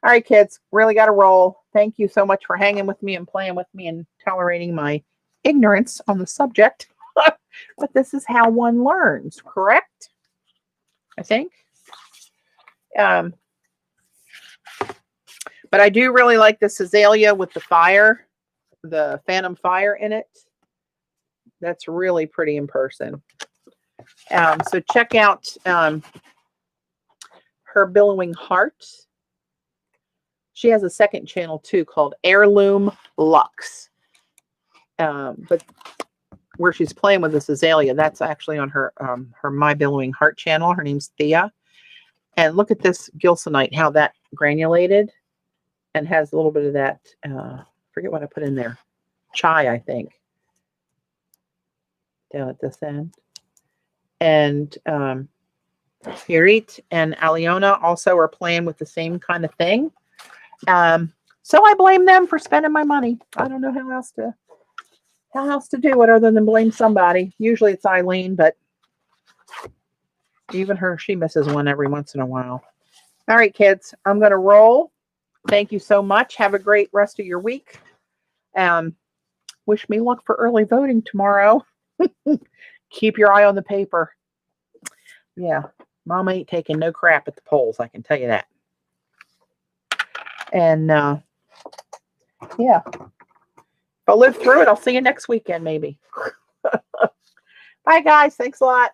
All right, kids, really got to roll. Thank you so much for hanging with me and playing with me and tolerating my ignorance on the subject. But this is how one learns, correct? I think. But I do really like this azalea with the fire, the phantom fire in it. That's really pretty in person. So check out her Billowing Heart. She has a second channel too called Heirloom Luxe. But where she's playing with this azalea, that's actually on her My Billowing Heart channel. Her name's Thea. And look at this gilsonite, how that granulated and has a little bit of that, forget what I put in there. Chai, I think. Down at this end. And Hirit and Aliona also are playing with the same kind of thing. So I blame them for spending my money. I don't know how else to do it other than blame somebody. Usually it's Eileen, but even her, she misses one every once in a while. All right, kids, I'm going to roll. Thank you so much. Have a great rest of your week. Wish me luck for early voting tomorrow. Keep your eye on the paper. Yeah, Mom ain't taking no crap at the polls, I can tell you that. And yeah, if I live through it, I'll see you next weekend maybe. Bye, guys. Thanks a lot.